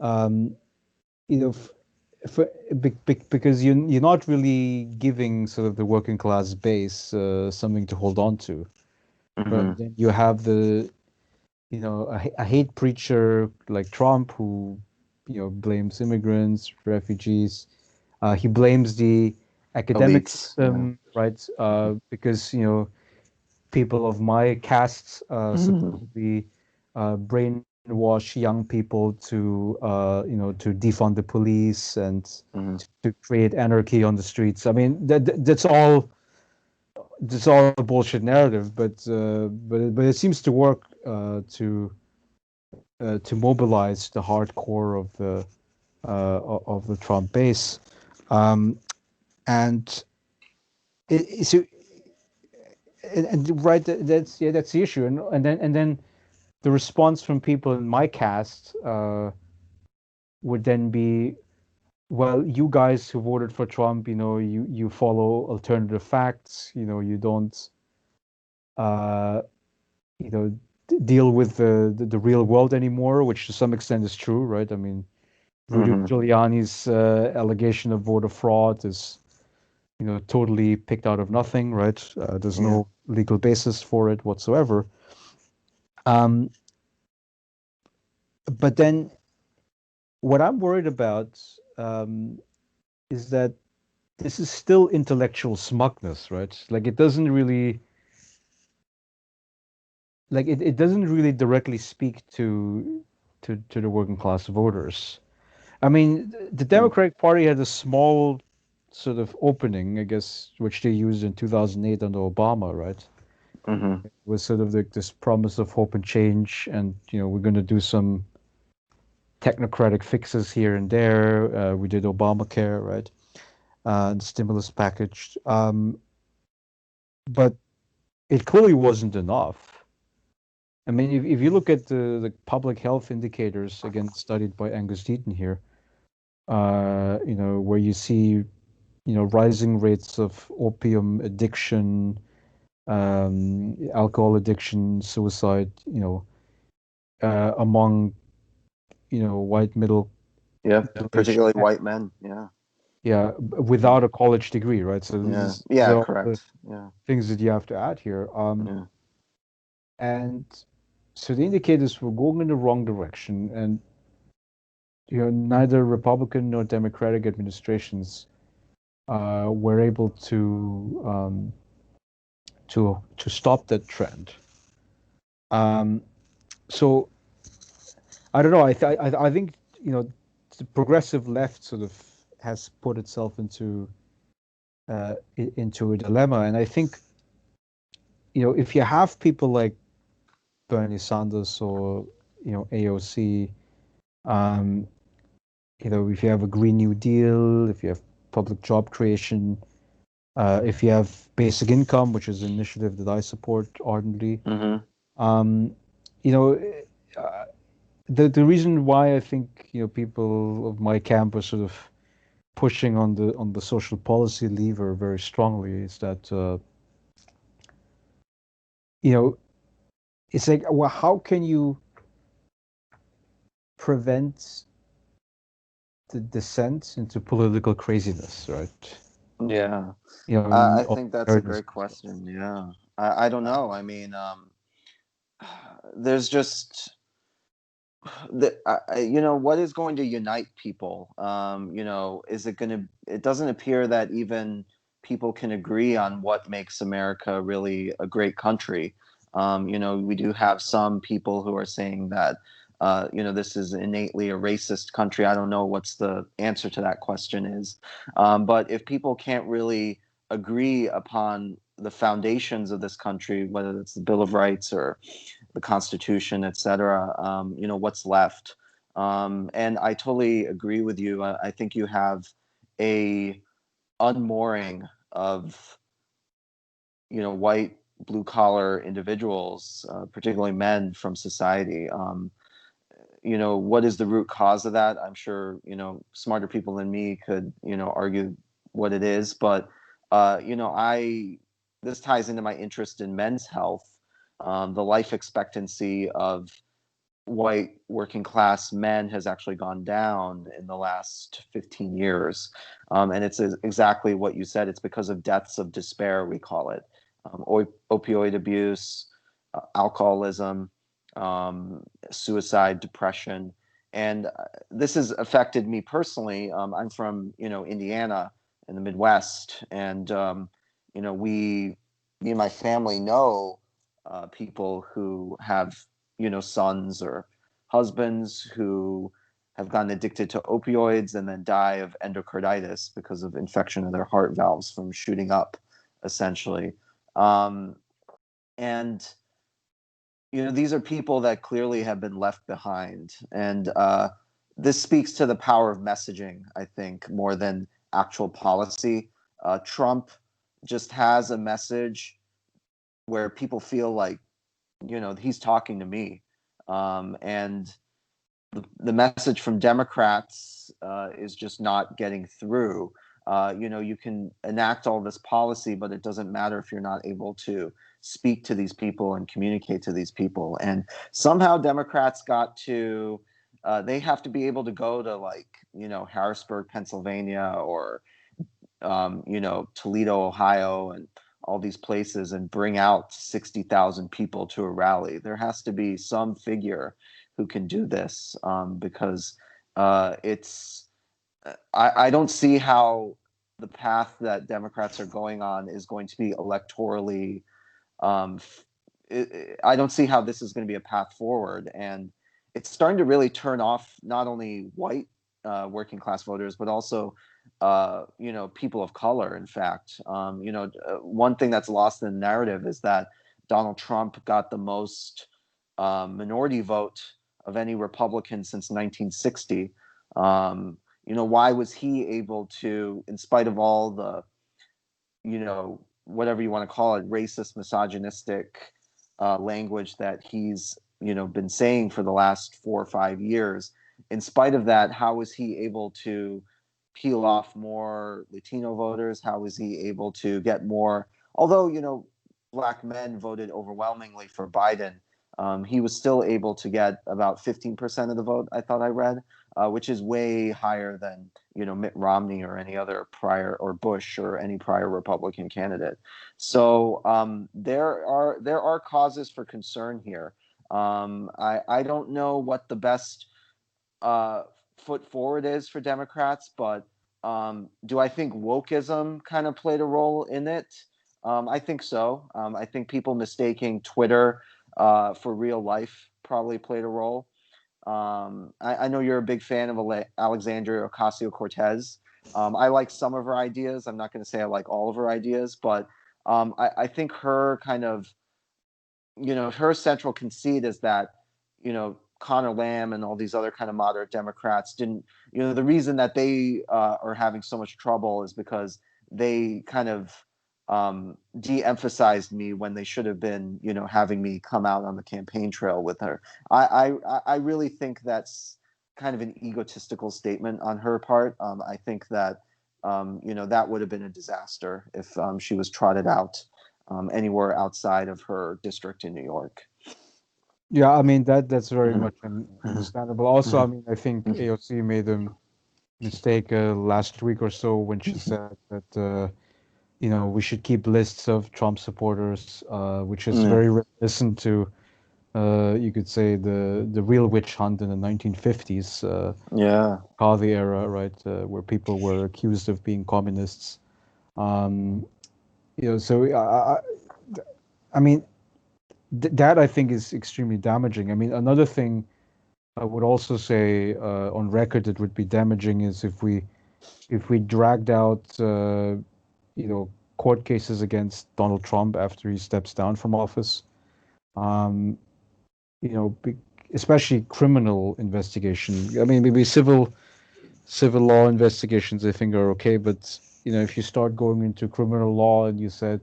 Um, you know, f- because you're not really giving sort of the working class base something to hold on to, right? Hmm. Then you have a hate preacher like Trump who, blames immigrants, refugees. He blames the academic Elites. Yeah. system, right? Because people of my caste supposedly brainwash young people to defund the police and Hmm. to create anarchy on the streets. I mean, that's all a bullshit narrative, but it seems to work to mobilize the hardcore of the Trump base, um, and so and right, that's the issue, and then the response from people in my cast would then be, well, you guys who voted for Trump, you follow alternative facts, you don't uh, you know deal with the real world anymore, which to some extent is true, right? I mean, Rudy Hmm. Giuliani's allegation of voter fraud is totally picked out of nothing, right? There's Yeah. no legal basis for it whatsoever. Um, but then what I'm worried about is that this is still intellectual smugness, right? Like it doesn't really directly speak to the working class voters. I mean, the Democratic Party had a small sort of opening, I guess, which they used in 2008 under Obama, right? Hmm. It was sort of like this promise of hope and change, and we're going to do some technocratic fixes here and there. We did Obamacare, right? The stimulus package. But it clearly wasn't enough. I mean, if you look at the public health indicators, again, studied by Angus Deaton here, where you see, rising rates of opium addiction, alcohol addiction, suicide, among, white Yeah. middle-aged, Particularly white men. Yeah. yeah, without a college degree, right? So Yeah. these Yeah. are all the Correct. Yeah. things that you have to add here. Yeah. And so the indicators were going in the wrong direction, and neither Republican nor Democratic administrations were able to to stop that trend. Um, so I don't know. I think the progressive left sort of has put itself into a dilemma, and I think if you have people like Bernie Sanders or AOC, um, if you have a Green New Deal, if you have public job creation, if you have basic income, which is an initiative that I support ardently, Mm-hmm. um, you know, uh, the reason why I think people of my camp are sort of pushing on the social policy lever very strongly is that you know it's like, well, how can you prevent the descent into political craziness, right? Yeah. In I think that's a areas. great question. Yeah. I don't know. I mean, there's just what is going to unite people? Is it going to? It doesn't appear that even people can agree on what makes America really a great country. We do have some people who are saying that this is innately a racist country. I don't know what's the answer to that question is, but if people can't really agree upon the foundations of this country, whether it's the Bill of Rights or the Constitution, etc. What's left. And I totally agree with you. I think you have a unmooring of white blue collar individuals, particularly men, from society. What is the root cause of that? I'm sure smarter people than me could argue what it is, but I this ties into my interest in men's health. The life expectancy of white working class men has actually gone down in the last 15 years. And it's exactly what you said. It's because of deaths of despair, we call it. Opioid abuse, alcoholism, suicide, depression. And this has affected me personally. I'm from, Indiana in the Midwest. And, me and my family know people who have sons or husbands who have gotten addicted to opioids and then die of endocarditis because of infection of their heart valves from shooting up, essentially. Um, and these are people that clearly have been left behind, and this speaks to the power of messaging, I think, more than actual policy. Trump just has a message where people feel like he's talking to me, and the message from Democrats is just not getting through. You can enact all this policy, but it doesn't matter if you're not able to speak to these people and communicate to these people. And somehow Democrats got to, they have to be able to go to, like, Harrisburg, Pennsylvania, or Toledo, Ohio, and all these places, and bring out 60,000 people to a rally. There has to be some figure who can do this, because it's. I don't see how the path that Democrats are going on is going to be electorally. Um, I don't see how this is going to be a path forward, and it's starting to really turn off not only white working class voters, but also people of color. In fact, one thing that's lost in the narrative is that Donald Trump got the most minority vote of any Republican since 1960. Why was he able to, in spite of all the whatever you want to call it, racist, misogynistic language that he's been saying for the last 4 or 5 years. In spite of that, how was he able to peel off more Latino voters? How was he able to get more? Although black men voted overwhelmingly for Biden, he was still able to get about 15% of the vote. I thought I read, which is way higher than Mitt Romney or any other prior, or Bush or any prior Republican candidate. So there are causes for concern here. I don't know what the best uh, foot forward is for Democrats, but do I think wokeism kind of played a role in it? I think so. I think people mistaking Twitter for real life probably played a role. I know you're a big fan of Alexandria Ocasio-Cortez. I like some of her ideas. I'm not going to say I like all of her ideas, but I think her kind of, her central conceit is that, Connor Lamb and all these other kind of moderate Democrats didn't, the reason that they are having so much trouble is because they kind of de-emphasized me when they should have been, having me come out on the campaign trail with her. I really think that's kind of an egotistical statement on her part. I think that, that would have been a disaster if she was trotted out anywhere outside of her district in New York. Yeah, I mean that's very Mhm. much understandable. Also, I Mhm. mean, I think AOC made a mistake last week or so when she said that we should keep lists of Trump supporters, which is Yeah. very reminiscent to you could say the real witch hunt in the 1950s, Yeah. Harvey era, right, where people were accused of being communists. Um, so I mean that I think is extremely damaging. I mean, another thing I would also say on record that would be damaging is if we dragged out court cases against Donald Trump after he steps down from office. Um, you know, be, Especially criminal investigation. I mean, maybe civil law investigations I think are okay, but if you start going into criminal law and you said,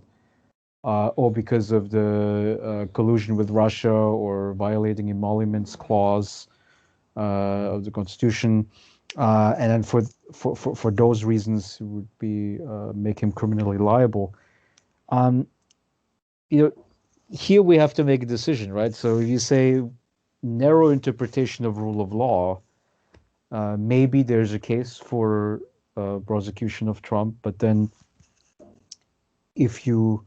oh, because of the collusion with Russia or violating emoluments clause of the Constitution, and then for those reasons, it would be make him criminally liable. Um, you know, Here we have to make a decision, right? So if you say narrow interpretation of rule of law, maybe there's a case for prosecution of Trump, but then if you,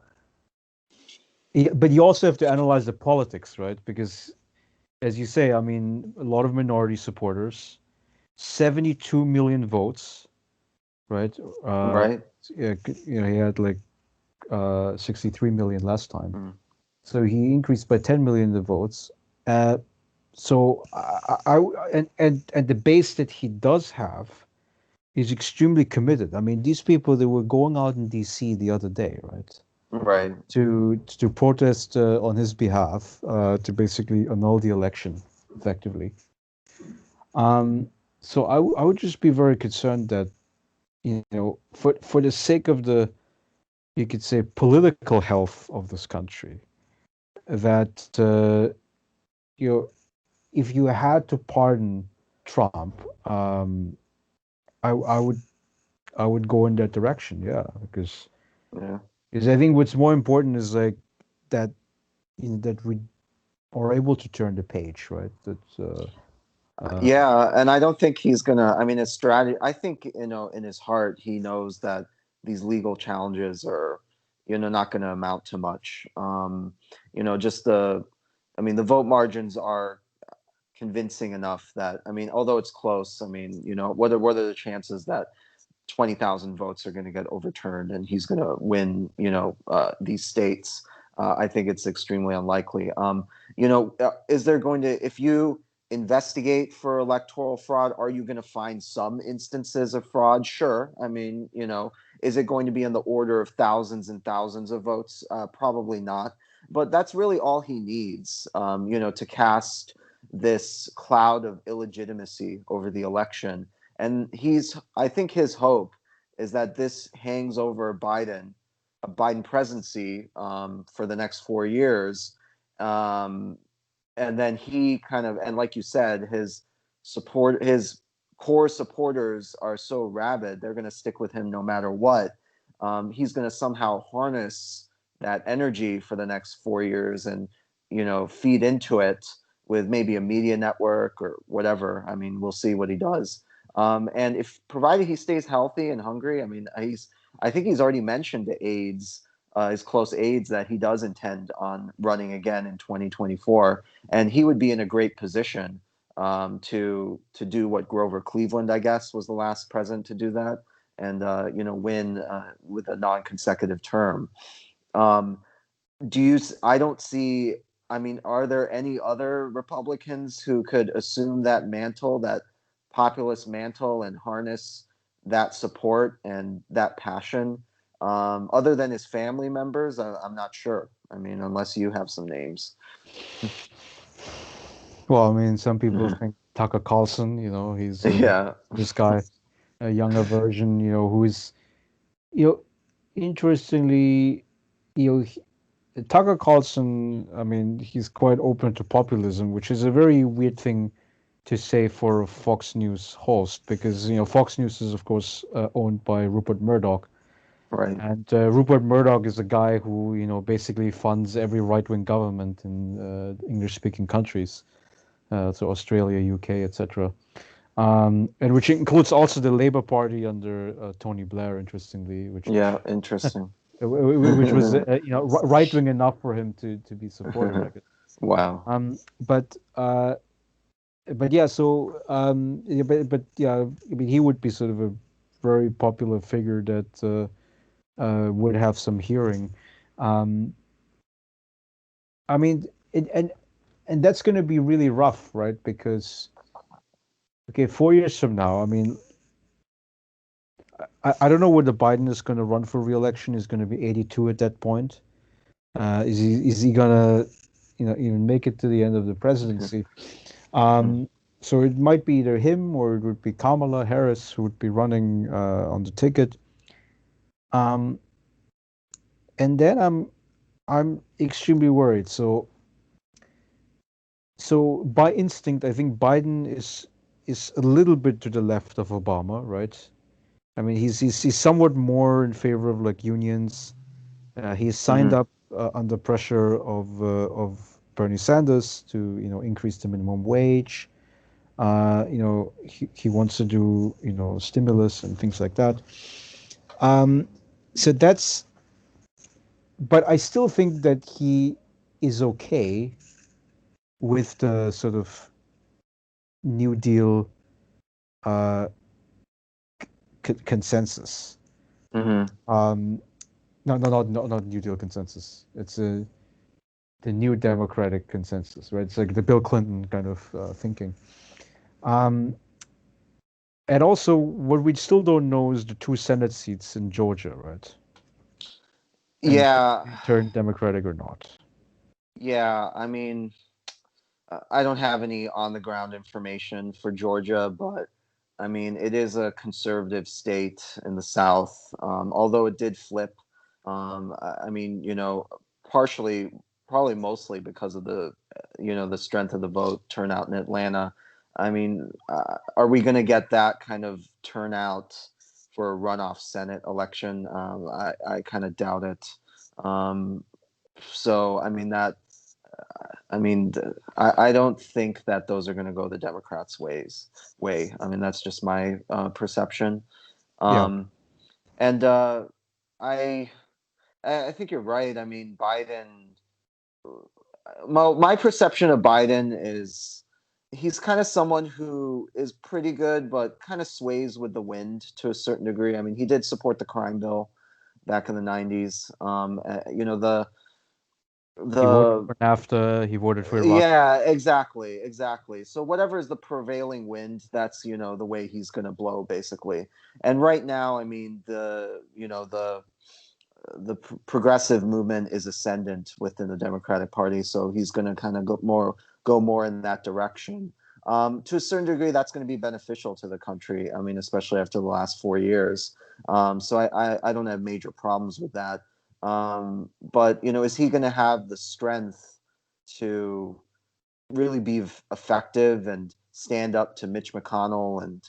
yeah, but you also have to analyze the politics, right? Because as you say, I mean, a lot of minority supporters, 72 million votes, right? Uh, Right. yeah, he had like 63 million last time. Mm. So he increased by 10 million the votes. Uh, so and the base that he does have is extremely committed. I mean, these people they were going out in D.C. the other day, right, Right. to protest on his behalf to basically annul the election effectively. Um, so I would just be very concerned that for the sake of the you could say political health of this country that you know, if you had to pardon Trump, I would go in that direction, yeah, Yeah. because I think what's more important is like that that we are able to turn the page, right? That uh, Yeah, and I don't think he's gonna. I mean, his strategy. I think in his heart, he knows that these legal challenges are, not going to amount to much. Just the. I mean, the vote margins are convincing enough that. I mean, although it's close. I mean, what are the chances that 20,000 votes are going to get overturned and he's going to win, these states? I think it's extremely unlikely. Is there going to, if you investigate for electoral fraud, are you going to find some instances of fraud? Sure. I mean, is it going to be in the order of thousands and thousands of votes? Probably not. But that's really all he needs, to cast this cloud of illegitimacy over the election. And I think his hope is that this hangs over a Biden presidency for the next 4 years. Um, and then he kind of, and like you said, his core supporters are so rabid, they're going to stick with him no matter what. He's going to somehow harness that energy for the next 4 years and, feed into it with maybe a media network or whatever. I mean, we'll see what he does. And if provided he stays healthy and hungry, I mean, I think he's already mentioned to aides, his close aides, that he does intend on running again in 2024, and he would be in a great position to do what Grover Cleveland, I guess, was the last president to do that, and win with a non-consecutive term. Um, I don't see. I mean, are there any other Republicans who could assume that mantle, that populist mantle, and harness that support and that passion? Other than his family members, I'm not sure. I mean, unless you have some names. Well, I mean, some people think Tucker Carlson, he's Yeah. this guy, a younger version, who is, you know, interestingly, you know, he- Tucker Carlson, I mean, he's quite open to populism, which is a very weird thing to say for a Fox News host, because, Fox News is, of course, owned by Rupert Murdoch. Right. And Rupert Murdoch is a guy who, basically funds every right-wing government in English-speaking countries, so Australia, UK, etc. And which includes also the Labour Party under Tony Blair, interestingly, which Yeah. Interesting. which was right wing enough for him to be supported, I guess. Wow. Um, but uh, but yeah, so yeah, but yeah, I mean, he would be sort of a very popular figure that would have some hearing. Um, I mean, and that's going to be really rough, right? Because okay, 4 years from now, I mean, I don't know whether Biden is going to run for re-election. He's going to be 82 at that point. Is he gonna even make it to the end of the presidency? Um, so it might be either him or it would be Kamala Harris who would be running on the ticket. Um, and then I'm extremely worried. So by instinct, I think Biden is a little bit to the left of Obama, right? I mean, he's somewhat more in favor of like unions. He's signed Hmm. up under pressure of Bernie Sanders to increase the minimum wage. He wants to do stimulus and things like that. Um, so that's, but I still think that he is okay with the sort of New Deal uh, consensus. Hmm. Um, no, no, not New Deal consensus. It's the New Democratic consensus, right? It's like the Bill Clinton kind of thinking. Um, and also, what we still don't know is the two Senate seats in Georgia, right? And whether Yeah. they turn Democratic or not. Yeah. I mean, I don't have any on the ground information for Georgia, but I mean, it is a conservative state in the South, although it did flip. I mean, partially, probably mostly because of the strength of the vote turnout in Atlanta. I mean, are we going to get that kind of turnout for a runoff Senate election? I kind of doubt it. Um, so, I mean, I don't think that those are going to go the Democrats' way. I mean, that's just my perception. Yeah, Um, and I I think you're right. I mean, Biden. My perception of Biden is he's kind of someone who is pretty good, but kind of sways with the wind to a certain degree. I mean, he did support the crime bill back in the '90s. he voted The for NAFTA. He voted for Iraq. Yeah, exactly. So whatever is the prevailing wind, that's the way he's going to blow, basically. And right now, I mean, the progressive movement is ascendant within the Democratic Party, so he's going to kind of go more in that direction. To a certain degree, that's going to be beneficial to the country. I mean, especially after the last 4 years. So I don't have major problems with that. But is he going to have the strength to really be effective and stand up to Mitch McConnell and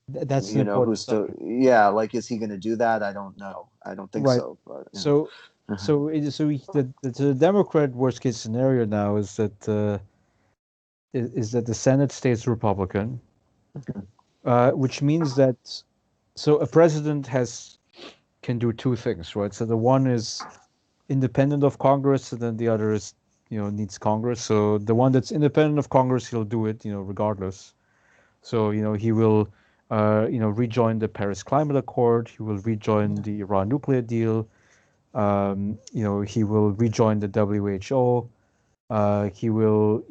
That's an important who's still, subject, yeah, like, is he going to do that? I don't know. I don't think right? so, but So, the Democrat worst case scenario now is that the Senate stays Republican, which means that a president has can do two things, right? So the one is independent of Congress, and then the other is needs Congress. So the one that's independent of Congress, he'll do it regardless. So he will rejoin the Paris Climate Accord. He will rejoin the Iran nuclear deal. He will rejoin the WHO. He will,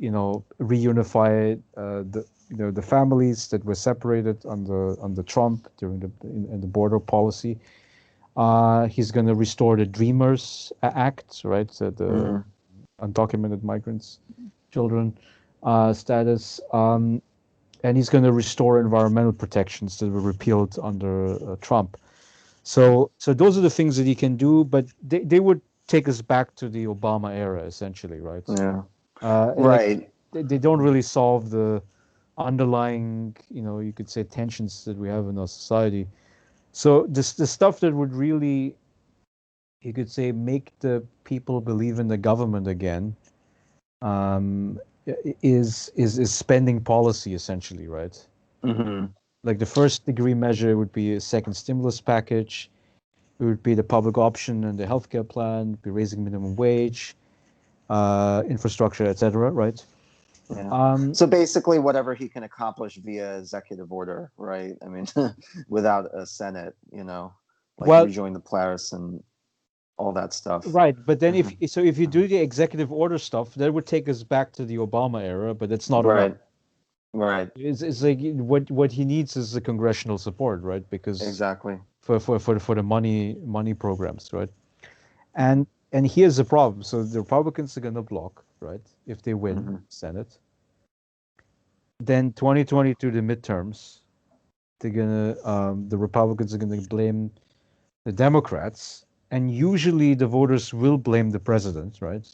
reunify the families that were separated under Trump during in the border policy. He's going to restore the Dreamers Act, right? So the Mm. undocumented migrants, children status. And he's going to restore environmental protections that were repealed under Trump. So those are the things that he can do, but they would take us back to the Obama era, essentially, right? Yeah. And like Right. they don't really solve the underlying, you could say tensions that we have in our society. So this the stuff that would really, you could say, make the people believe in the government again, um, is spending policy essentially, right? Hmm. Like the first degree measure would be a second stimulus package. It would be the public option and the healthcare plan, be raising minimum wage, infrastructure, etc. Right? Yeah. Um, So basically, whatever he can accomplish via executive order, right? I mean, without a Senate, like well, rejoin the Polaris and all that stuff. right, but then Hmm. if you do the executive order stuff, that would take us back to the Obama era, but that's not enough. Right. Right. It's like what he needs is the congressional support, right? Because Exactly. for the money programs, right? And here's the problem. So the Republicans are gonna block, right? If they win Hmm. Senate, then 2022 the midterms, the Republicans are gonna blame the Democrats, and usually the voters will blame the president, right?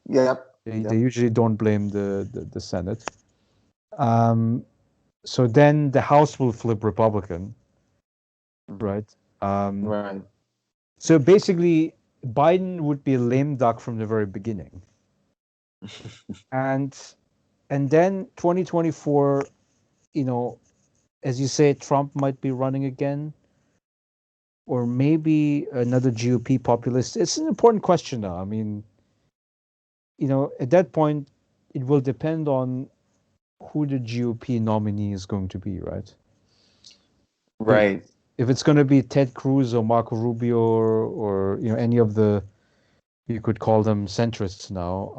Yep. They Yep. usually don't blame the Senate. Um, so then the House will flip Republican, Hmm. right? Um, Right. so basically, Biden would be a lame duck from the very beginning, and then 2024, you know, as you say, Trump might be running again, or maybe another GOP populist. It's an important question now. I mean, at that point, it will depend on who the GOP nominee is going to be, right? If Right. if it's going to be Ted Cruz or Marco Rubio or any of the, you could call them centrists now,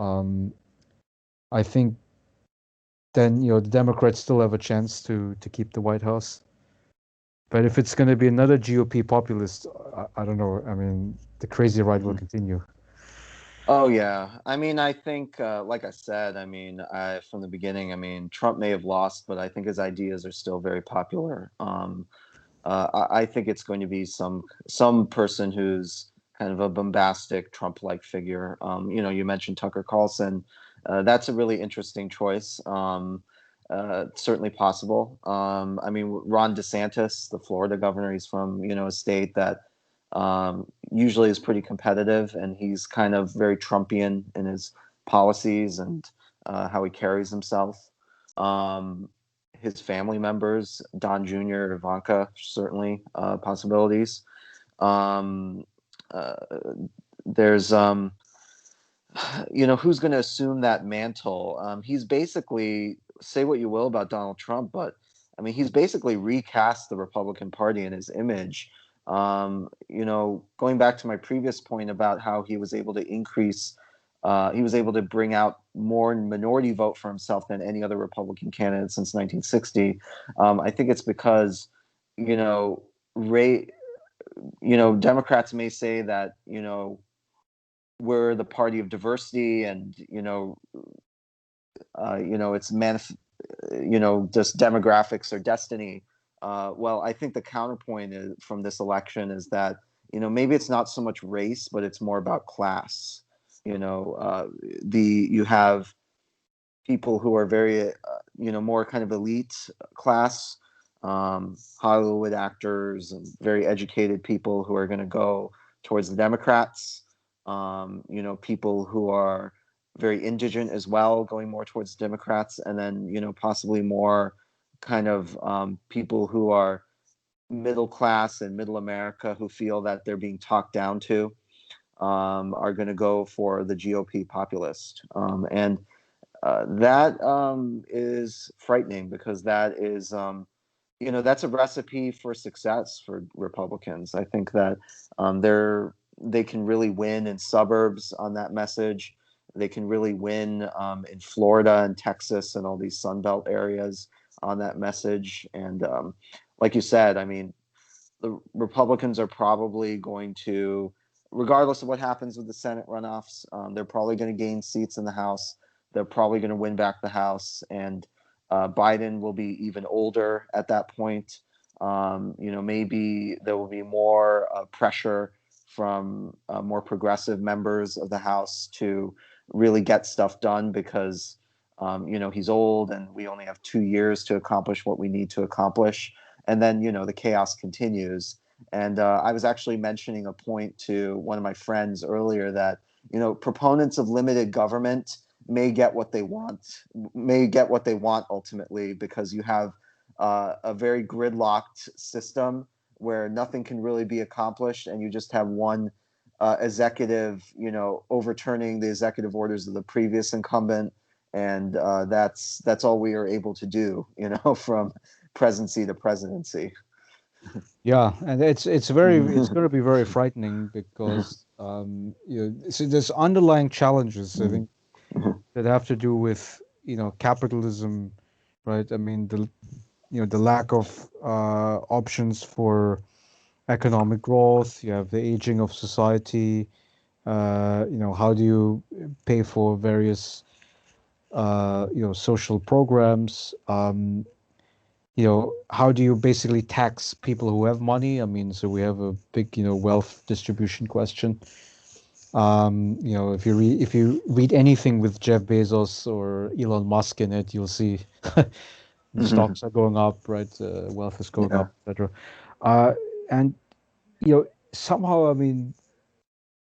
I think then the Democrats still have a chance to keep the White House. But if it's going to be another GOP populist, I don't know. I mean, the crazy ride will Hmm. continue. Oh yeah. I mean, I think, like I said, I mean, from the beginning, I mean, Trump may have lost, but I think his ideas are still very popular. I think it's going to be some person who's kind of a bombastic Trump-like figure. You mentioned Tucker Carlson. That's a really interesting choice. Certainly possible. I mean, Ron DeSantis, the Florida governor, he's from a state that usually is pretty competitive, and he's kind of very Trumpian in his policies and how he carries himself. Um, his family members, Don Jr., Ivanka, certainly possibilities. Um, uh, there's, who's going to assume that mantle? He's basically, say what you will about Donald Trump, but I mean, he's basically recast the Republican Party in his image. Going back to my previous point about how he was able to he was able to bring out more minority vote for himself than any other Republican candidate since 1960. I think it's because, you know, Ray, Democrats may say that, we're the party of diversity and, it's just demographics or destiny. Well, I think the counterpoint from this election is that, maybe it's not so much race, but it's more about class. You know, you have people who are very, more kind of elite class, Hollywood actors and very educated people who are going to go towards the Democrats. People who are very indigent as well, going more towards Democrats, and then possibly more kind of people who are middle class and middle America who feel that they're being talked down to, are going to go for the GOP populist. And that is frightening because that is, that's a recipe for success for Republicans. I think that they're they can really win in suburbs on that message. They can really win in Florida and Texas and all these Sunbelt areas on that message. And like you said, I mean, the Republicans are probably going to, regardless of what happens with the Senate runoffs, they're probably going to gain seats in the House. They're probably going to win back the House, and Biden will be even older at that point. Maybe there will be more pressure from more progressive members of the House to really get stuff done because, he's old and we only have 2 years to accomplish what we need to accomplish, and then the chaos continues. And I was actually mentioning a point to one of my friends earlier that proponents of limited government may get what they want ultimately, because you have a very gridlocked system where nothing can really be accomplished, and you just have one executive, overturning the executive orders of the previous incumbent, and that's all we are able to do, from presidency to presidency. Yeah, and it's going to be very frightening because so there's underlying challenges I think that have to do with capitalism, right? I mean the lack of options for economic growth. You have the aging of society. How do you pay for various social programs? How do you basically tax people who have money? I mean, so we have a big, wealth distribution question. If you read anything with Jeff Bezos or Elon Musk in it, you'll see the stocks are going up, right? Wealth is going Yeah. up, etc. And somehow, I mean,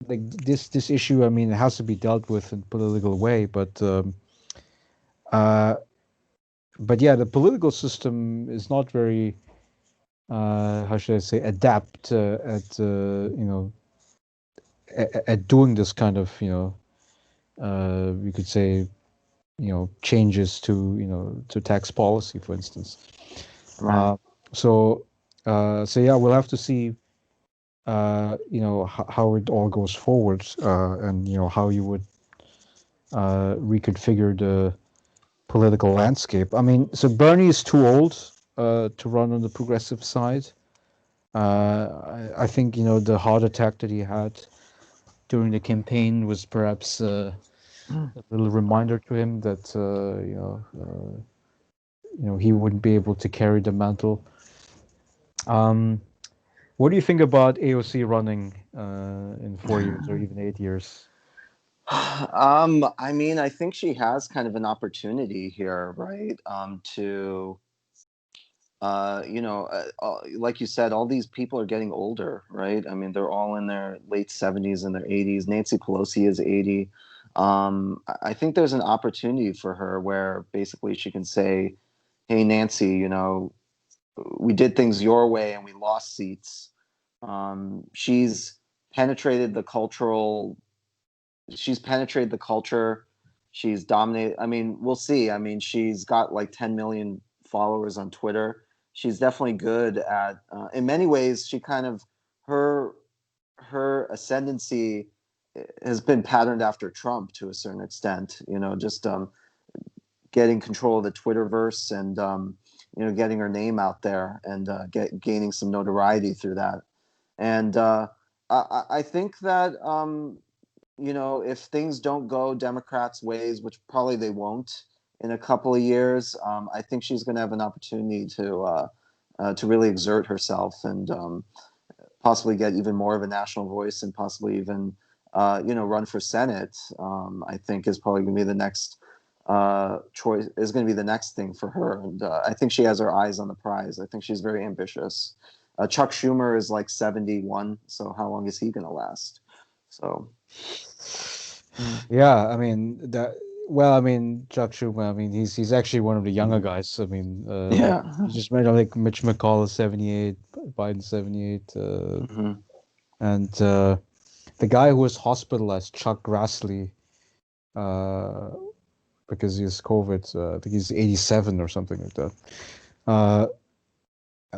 like this issue, I mean, it has to be dealt with in a political way, uh, but yeah, the political system is not very how should I say, adapt at doing this kind of we could say changes to to tax policy, for instance. Right. Uh, so yeah, we'll have to see how it all goes forward, and how you would reconfigure the political landscape. I mean, so Bernie is too old to run on the progressive side. I think the heart attack that he had during the campaign was perhaps a little reminder to him that he wouldn't be able to carry the mantle. Um, what do you think about AOC running in 4 years or even 8 years? I mean, I think she has kind of an opportunity here, right? To like you said, all these people are getting older, right? I mean, they're all in their late 70s and their 80s. Nancy Pelosi is 80. I think there's an opportunity for her where basically she can say, "Hey, Nancy, we did things your way and we lost seats." She's penetrated the cultural she's penetrated the culture. She's dominated. I mean, we'll see. I mean, she's got like 10 million followers on Twitter. She's definitely good at. In many ways, she kind of her her ascendancy has been patterned after Trump to a certain extent. Just getting control of the Twitterverse and getting her name out there and gaining some notoriety through that. And I think that if things don't go Democrats' ways, which probably they won't in a couple of years, I think she's going to have an opportunity to really exert herself and possibly get even more of a national voice and possibly even run for Senate. I think is probably going to be the next choice. Is going to be the next thing for her, and I think she has her eyes on the prize. I think she's very ambitious. Chuck Schumer is like 71, so how long is he going to last? So. Yeah, I mean that. Well, I mean Chuck Schumer. I mean he's actually one of the younger guys. I mean, Yeah. you just made like Mitch McConnell is 78, Biden 78, Hmm. and the guy who was hospitalized, Chuck Grassley, uh, because he has COVID. I think he's 87 or something like that. Uh,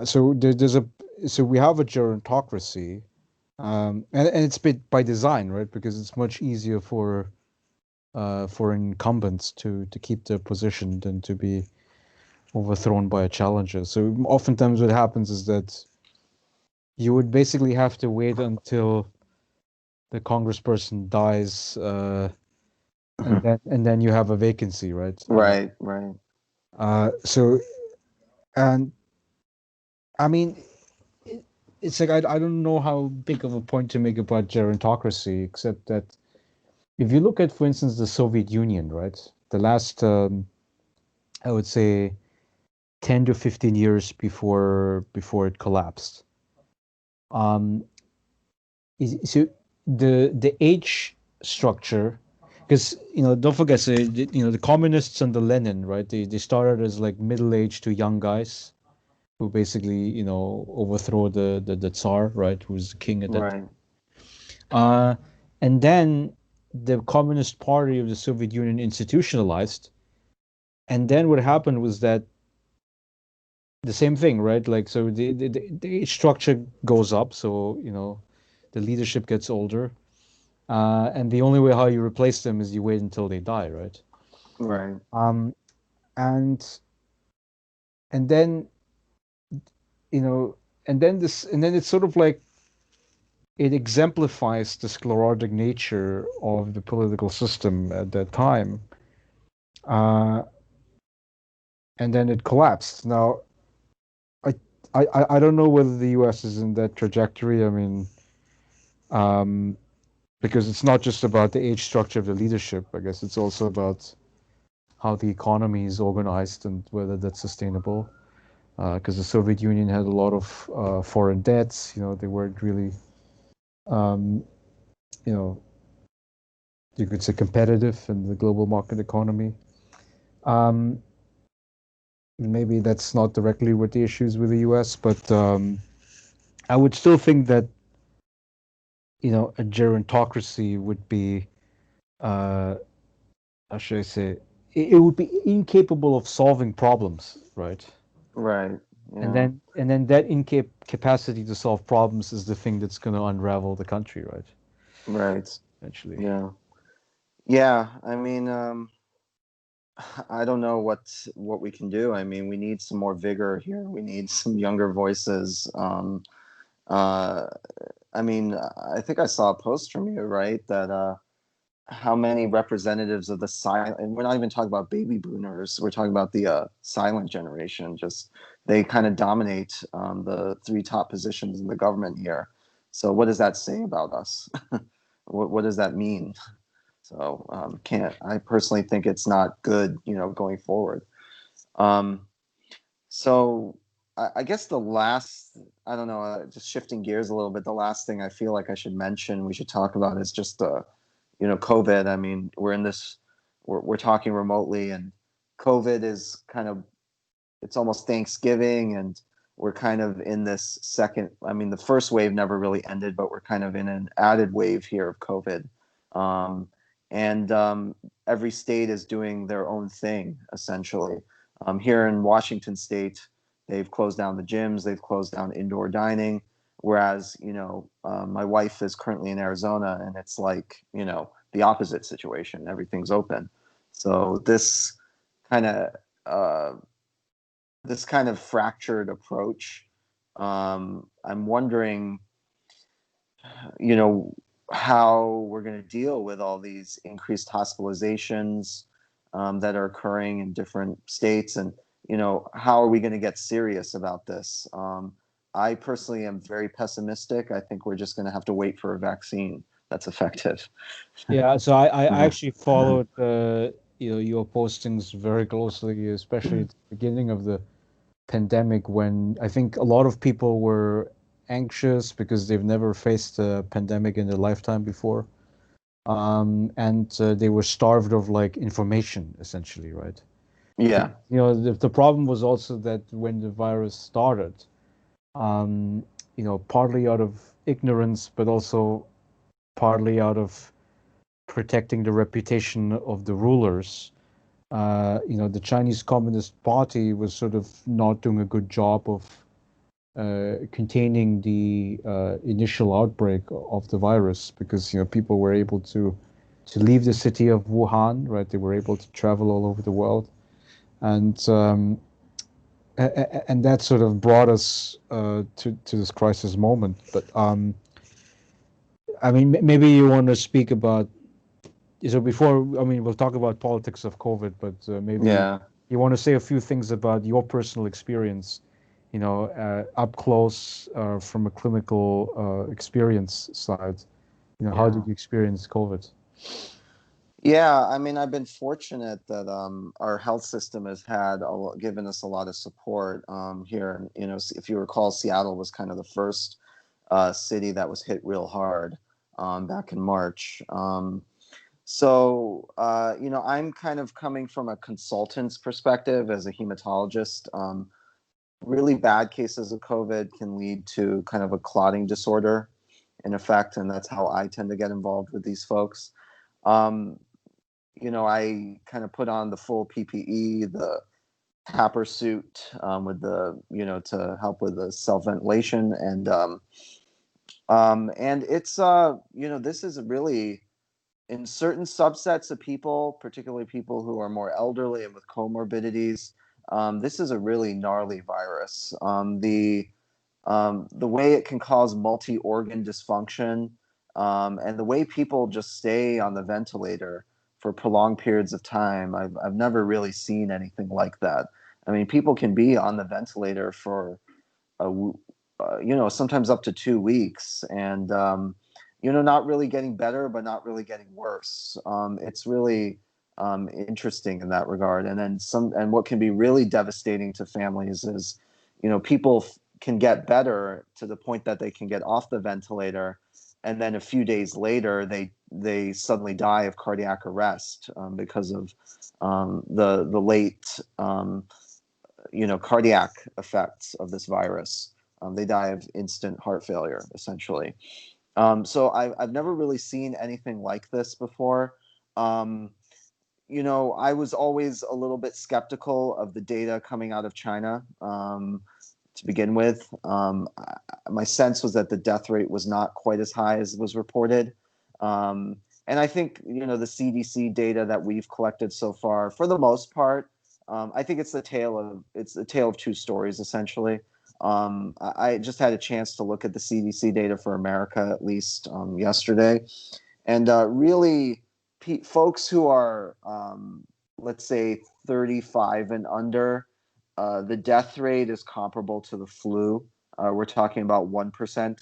so we have a gerontocracy, And it's by design, right? Because it's much easier for incumbents to keep their position than to be overthrown by a challenger. So oftentimes what happens is that you would basically have to wait until the congressperson dies, and then you have a vacancy, right? Right, right, So and I mean, it, it's like I don't know how big of a point to make about gerontocracy, except that if you look at, for instance, the Soviet Union, right, the last I would say 10 to 15 years before it collapsed. Um, so the age structure, because don't forget, so the communists and the Lenin, right? They started as like middle-aged to young guys who basically overthrow the Tsar, right? Who's the king at that. right, Uh, and then the Communist Party of the Soviet Union institutionalized, and then what happened was that the same thing, right? Like, so the structure goes up, so the leadership gets older, and the only way how you replace them is you wait until they die, right? right, Um, and and then you know, and then it's sort of like it exemplifies the sclerotic nature of the political system at that time, uh, and then it collapsed. Now, I, I don't know whether the U.S. is in that trajectory. I mean, um, because it's not just about the age structure of the leadership. I guess it's also about how the economy is organized and whether that's sustainable. Because the Soviet Union had a lot of foreign debts. They weren't really, um, you know, you could say competitive in the global market economy. Um, Maybe that's not directly with the issues with the U.S., but I would still think that a gerontocracy would be, uh, how should I say, it would be incapable of solving problems, right? right. And Yeah, then and then that incapacity to solve problems is the thing that's going to unravel the country, right? right. Eventually. Yeah, yeah. I mean, I don't know what we can do. I mean, we need some more vigor here. We need some younger voices. Uh, I mean, I think I saw a post from you, right? That how many representatives of the silent, and we're not even talking about baby boomers, we're talking about the silent generation. Just they kind of dominate the three top positions in the government here. So what does that say about us? What does that mean? So can't I personally think it's not good, going forward. Um, so I guess the last, I don't know, just shifting gears a little bit, the last thing I feel like I should mention, we should talk about is just COVID. I mean, we're talking remotely, and COVID is kind of, it's almost Thanksgiving, and we're kind of in this second. I mean, the first wave never really ended, but we're kind of in an added wave here of COVID, um, and every state is doing their own thing essentially. Here in Washington State, they've closed down the gyms, they've closed down indoor dining. Whereas, my wife is currently in Arizona, and it's like, the opposite situation. Everything's open. So kind of uh, this kind of fractured approach. I'm wondering, you know, how we're going to deal with all these increased hospitalizations that are occurring in different states, and how are we going to get serious about this? I personally am very pessimistic. I think we're just going to have to wait for a vaccine that's effective. Yeah, so I actually followed your postings very closely, especially at the beginning of the pandemic when I think a lot of people were anxious because they've never faced a pandemic in their lifetime before. And they were starved of like information essentially, right? Yeah, The problem was also that when the virus started, um, partly out of ignorance, but also partly out of protecting the reputation of the rulers. The Chinese Communist Party was sort of not doing a good job of containing the initial outbreak of the virus, because people were able to leave the city of Wuhan, right? They were able to travel all over the world, and and that sort of brought us to this crisis moment. But I mean, maybe you want to speak about, so before, I mean, we'll talk about politics of COVID, but maybe Yeah. you want to say a few things about your personal experience, up close from a clinical experience side. How did Yeah. you experience COVID? Yeah, I mean, I've been fortunate that our health system has given us a lot of support here. And if you recall, Seattle was kind of the first city that was hit real hard back in March. I'm kind of coming from a consultant's perspective as a hematologist. Really bad cases of COVID can lead to kind of a clotting disorder, in effect, and that's how I tend to get involved with these folks. Um, I kind of put on the full PPE, the capper suit with to help with the self ventilation, and it's this is really in certain subsets of people, particularly people who are more elderly and with comorbidities. This is a really gnarly virus. The way it can cause multi-organ dysfunction, and the way people just stay on the ventilator for prolonged periods of time. I've never really seen anything like that. I mean, people can be on the ventilator for a, sometimes up to 2 weeks, and not really getting better, but not really getting worse. It's really interesting in that regard. And what can be really devastating to families is, people can get better to the point that they can get off the ventilator, and then a few days later they suddenly die of cardiac arrest because of the late cardiac effects of this virus. They die of instant heart failure, essentially. So I've never really seen anything like this before. Um, I was always a little bit skeptical of the data coming out of China to begin with. My sense was that the death rate was not quite as high as was reported. And I think, the CDC data that we've collected so far, for the most part, I think it's a tale of two stories, essentially. I just had a chance to look at the CDC data for America, at least yesterday. And really, folks who are, let's say, 35 and under, the death rate is comparable to the flu. We're talking about 1%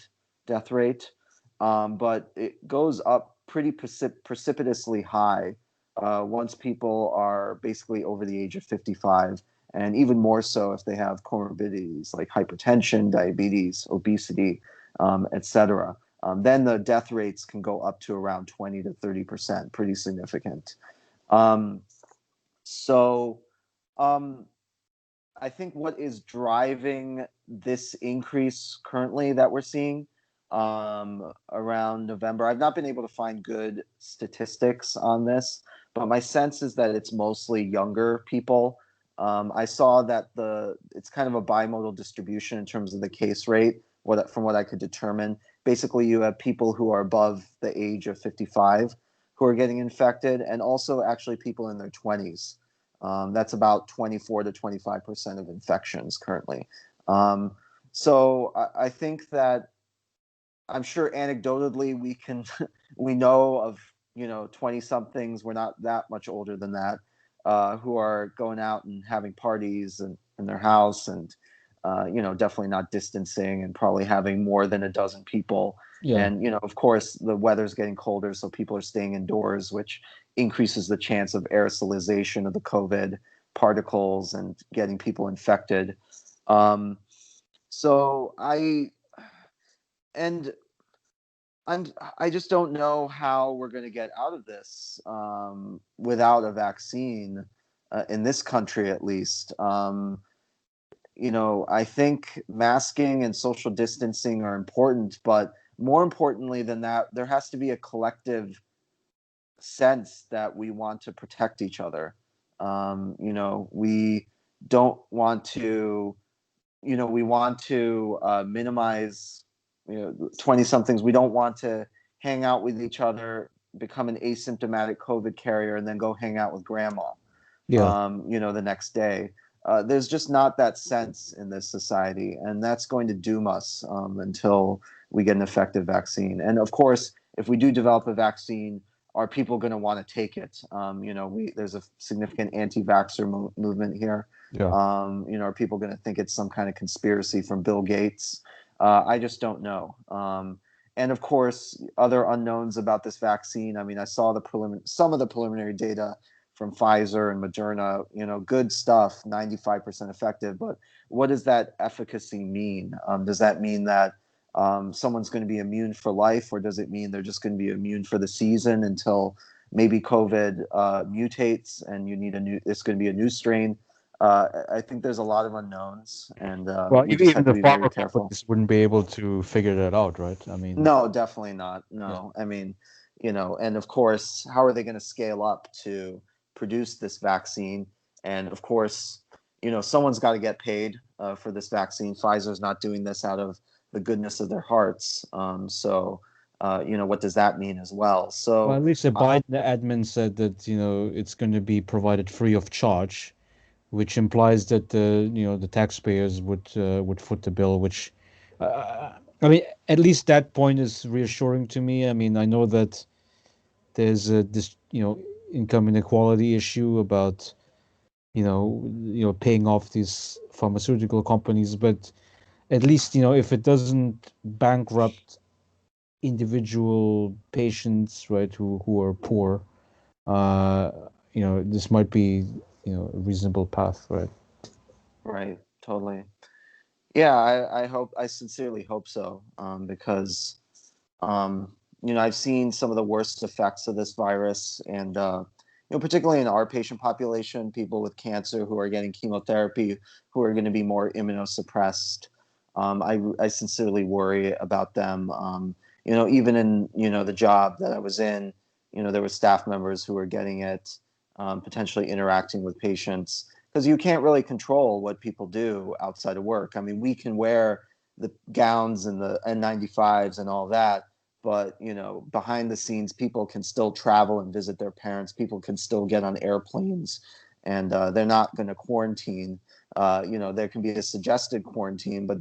death rate, but it goes up pretty precipitously high once people are basically over the age of 55, and even more so if they have comorbidities like hypertension, diabetes, obesity, etc. Then the death rates can go up to around 20 to 30%, pretty significant. Um, so um, I think what is driving this increase currently that we're seeing around November, I've not been able to find good statistics on this, but my sense is that it's mostly younger people. I saw that it's kind of a bimodal distribution in terms of the case rate. From what I could determine, basically you have people who are above the age of 55 who are getting infected, and also actually people in their 20s. That's about 24 to 25% of infections currently. Um, so I think that I'm sure anecdotally we know of 20 somethings. We're not that much older than that, who are going out and having parties in their house, and definitely not distancing, and probably having more than a dozen people. Yeah. And of course the weather's getting colder, so people are staying indoors, which increases the chance of aerosolization of the COVID particles and getting people infected. Um, so and I'm I just don't know how we're going to get out of this without a vaccine in this country, at least. I think masking and social distancing are important, but more importantly than that, there has to be a collective sense that we want to protect each other. We don't want to we want to minimize, 20 somethings. We don't want to hang out with each other, become an asymptomatic COVID carrier, and then go hang out with grandma, Yeah. the next day. There's just not that sense in this society, and that's going to doom us until we get an effective vaccine. And of course, if we do develop a vaccine, are people going to want to take it? There's a significant anti-vaxxer movement here. Yeah. Are people going to think it's some kind of conspiracy from Bill Gates? I just don't know. And of course, other unknowns about this vaccine. I mean, I saw some of the preliminary data from Pfizer and Moderna. Good stuff, 95% effective. But what does that efficacy mean? Does that mean that someone's going to be immune for life, or does it mean they're just going to be immune for the season until maybe COVID mutates and it's going to be a new strain? I think there's a lot of unknowns, and Well, we just even have to the be very pharma careful. companies wouldn't be able to figure that out, right? I mean, No, definitely not. yeah. No, I mean, and of course, how are they going to scale up to produce this vaccine? And of course, someone's got to get paid for this vaccine. Pfizer's not doing this out of the goodness of their hearts. What does that mean as well? Well, So, at least the uh, Biden admin said that, it's going to be provided free of charge, which implies that the taxpayers would foot the bill, which I mean, at least that point is reassuring to me. I mean, I know that there's this income inequality issue about paying off these pharmaceutical companies, but at least if it doesn't bankrupt individual patients, right, who are poor, uh this might be a reasonable path, right? right, totally. Yeah, I sincerely hope so, because I've seen some of the worst effects of this virus, and particularly in our patient population, people with cancer who are getting chemotherapy, who are going to be more immunosuppressed. I sincerely worry about them. Even in the job that I was in, there were staff members who were getting it, potentially interacting with patients, because you can't really control what people do outside of work. I mean, we can wear the gowns and the N95s and all that, but behind the scenes, people can still travel and visit their parents. People can still get on airplanes, and they're not going to quarantine. There can be a suggested quarantine, but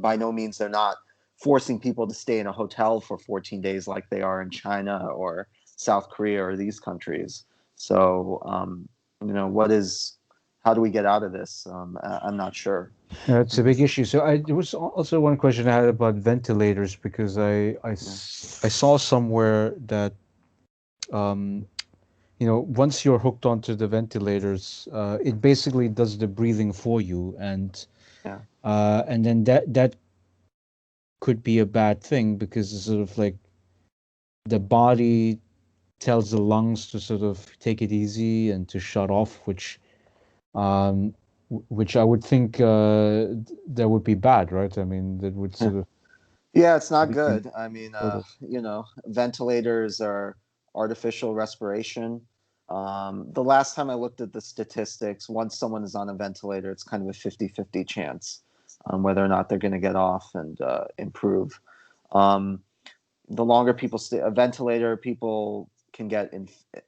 by no means they're not forcing people to stay in a hotel for 14 days like they are in China or South Korea or these countries. So, how do we get out of this? I'm not sure. Yeah, it's a big issue. So there was also one question I had about ventilators, because Yeah. I saw somewhere that um, once you're hooked onto the ventilators, it basically does the breathing for you, Yeah. and then that could be a bad thing, because it's sort of like the body tells the lungs to sort of take it easy and to shut off, um, which I would think that would be bad, right? I mean, that would Yeah. sort of Yeah, it's not weaken good. I mean, sort of. ventilators are artificial respiration. The last time I looked at the statistics, once someone is on a ventilator, it's kind of a 50-50 chance whether or not they're going to get off and improve. Um, the longer people stay a ventilator, people can get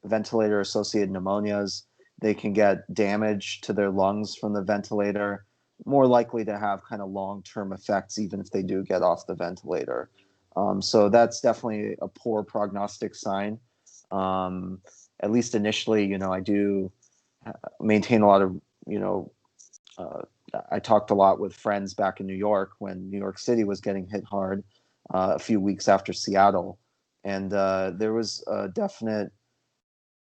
ventilator associated pneumonias. They can get damage to their lungs from the ventilator, more likely to have kind of long-term effects even if they do get off the ventilator. So that's definitely a poor prognostic sign. um, at least initially. I do maintain a lot of, you know uh, I talked a lot with friends back in New York when New York City was getting hit hard, a few weeks after Seattle. And there was a definite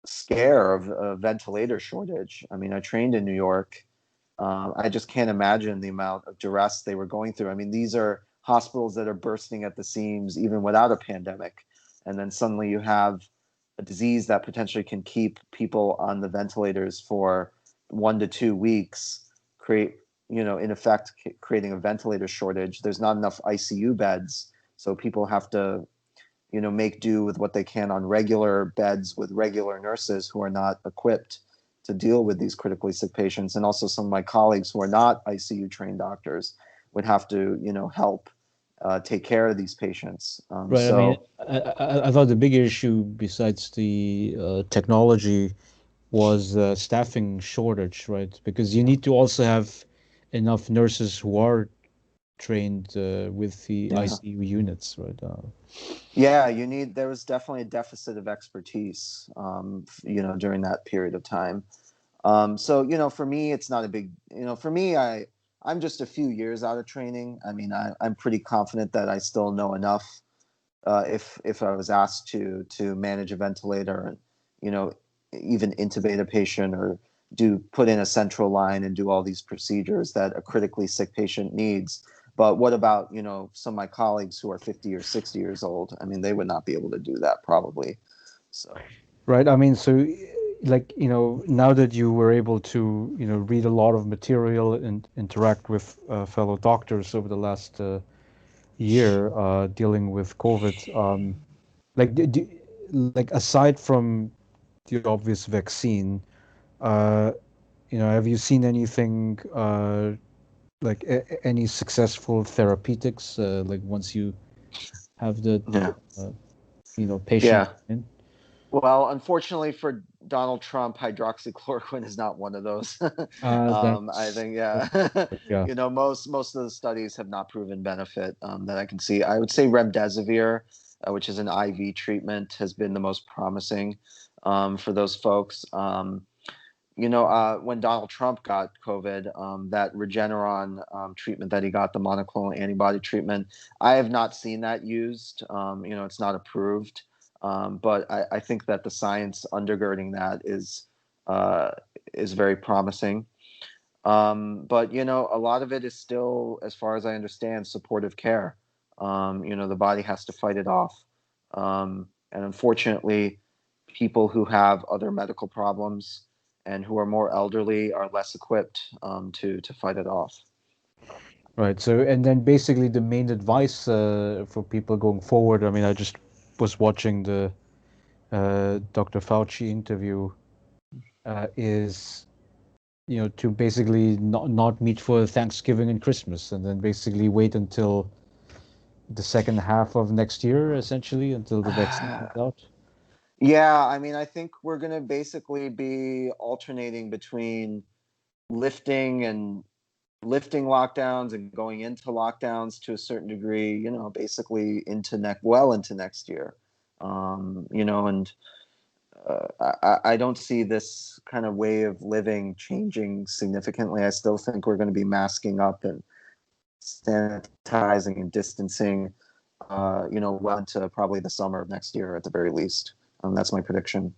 scare of a ventilator shortage. I mean, I trained in New York. I just can't imagine the amount of duress they were going through. I mean, these are hospitals that are bursting at the seams even without a pandemic. And then suddenly you have a disease that potentially can keep people on the ventilators for 1 to 2 weeks, create, in effect, creating a ventilator shortage. There's not enough ICU beds. So people have to, make do with what they can on regular beds with regular nurses who are not equipped to deal with these critically sick patients, and also some of my colleagues who are not ICU trained doctors would have to, help take care of these patients. Right. I mean, I thought the bigger issue besides the technology was staffing shortage, right? Because you need to also have enough nurses who are trained with the Yeah. ICU units, right? Yeah, there was definitely a deficit of expertise, during that period of time. So, for me, it's not a big, for me, I'm just a few years out of training. I mean, I'm pretty confident that I still know enough, if I was asked to manage a ventilator and, you know, even intubate a patient or do put in a central line and do all these procedures that a critically sick patient needs. But what about, some of my colleagues who are 50 or 60 years old? I mean, they would not be able to do that probably. So, Right. I mean, so like, now that you were able to, read a lot of material and interact with fellow doctors over the last year dealing with COVID, like, like aside from the obvious vaccine, uh, have you seen anything like any successful therapeutics, like once you have the, yeah. uh, patient Yeah. in? Well, unfortunately for Donald Trump, hydroxychloroquine is not one of those. I That's, think, yeah, yeah. most of the studies have not proven benefit, that I can see. I would say remdesivir, which is an IV treatment, has been the most promising, for those folks. When Donald Trump got COVID, that Regeneron treatment that he got, the monoclonal antibody treatment, I have not seen that used. It's not approved, but I think that the science undergirding that uh, is very promising. But a lot of it is still, as far as I understand, supportive care. The body has to fight it off, and unfortunately, people who have other medical problems and who are more elderly are less equipped, to fight it off. Right. So, and then basically the main advice for people going forward. I mean, I just was watching the Dr. Fauci interview. Is to basically not meet for Thanksgiving and Christmas, and then basically wait until the second half of next year, essentially, until the vaccine comes out. Yeah, I mean, I think we're going to basically be alternating between lifting and lifting lockdowns and going into lockdowns to a certain degree, basically into next year. And I don't see this kind of way of living changing significantly. I still think we're going to be masking up and sanitizing and distancing, well into probably the summer of next year at the very least. That's my prediction.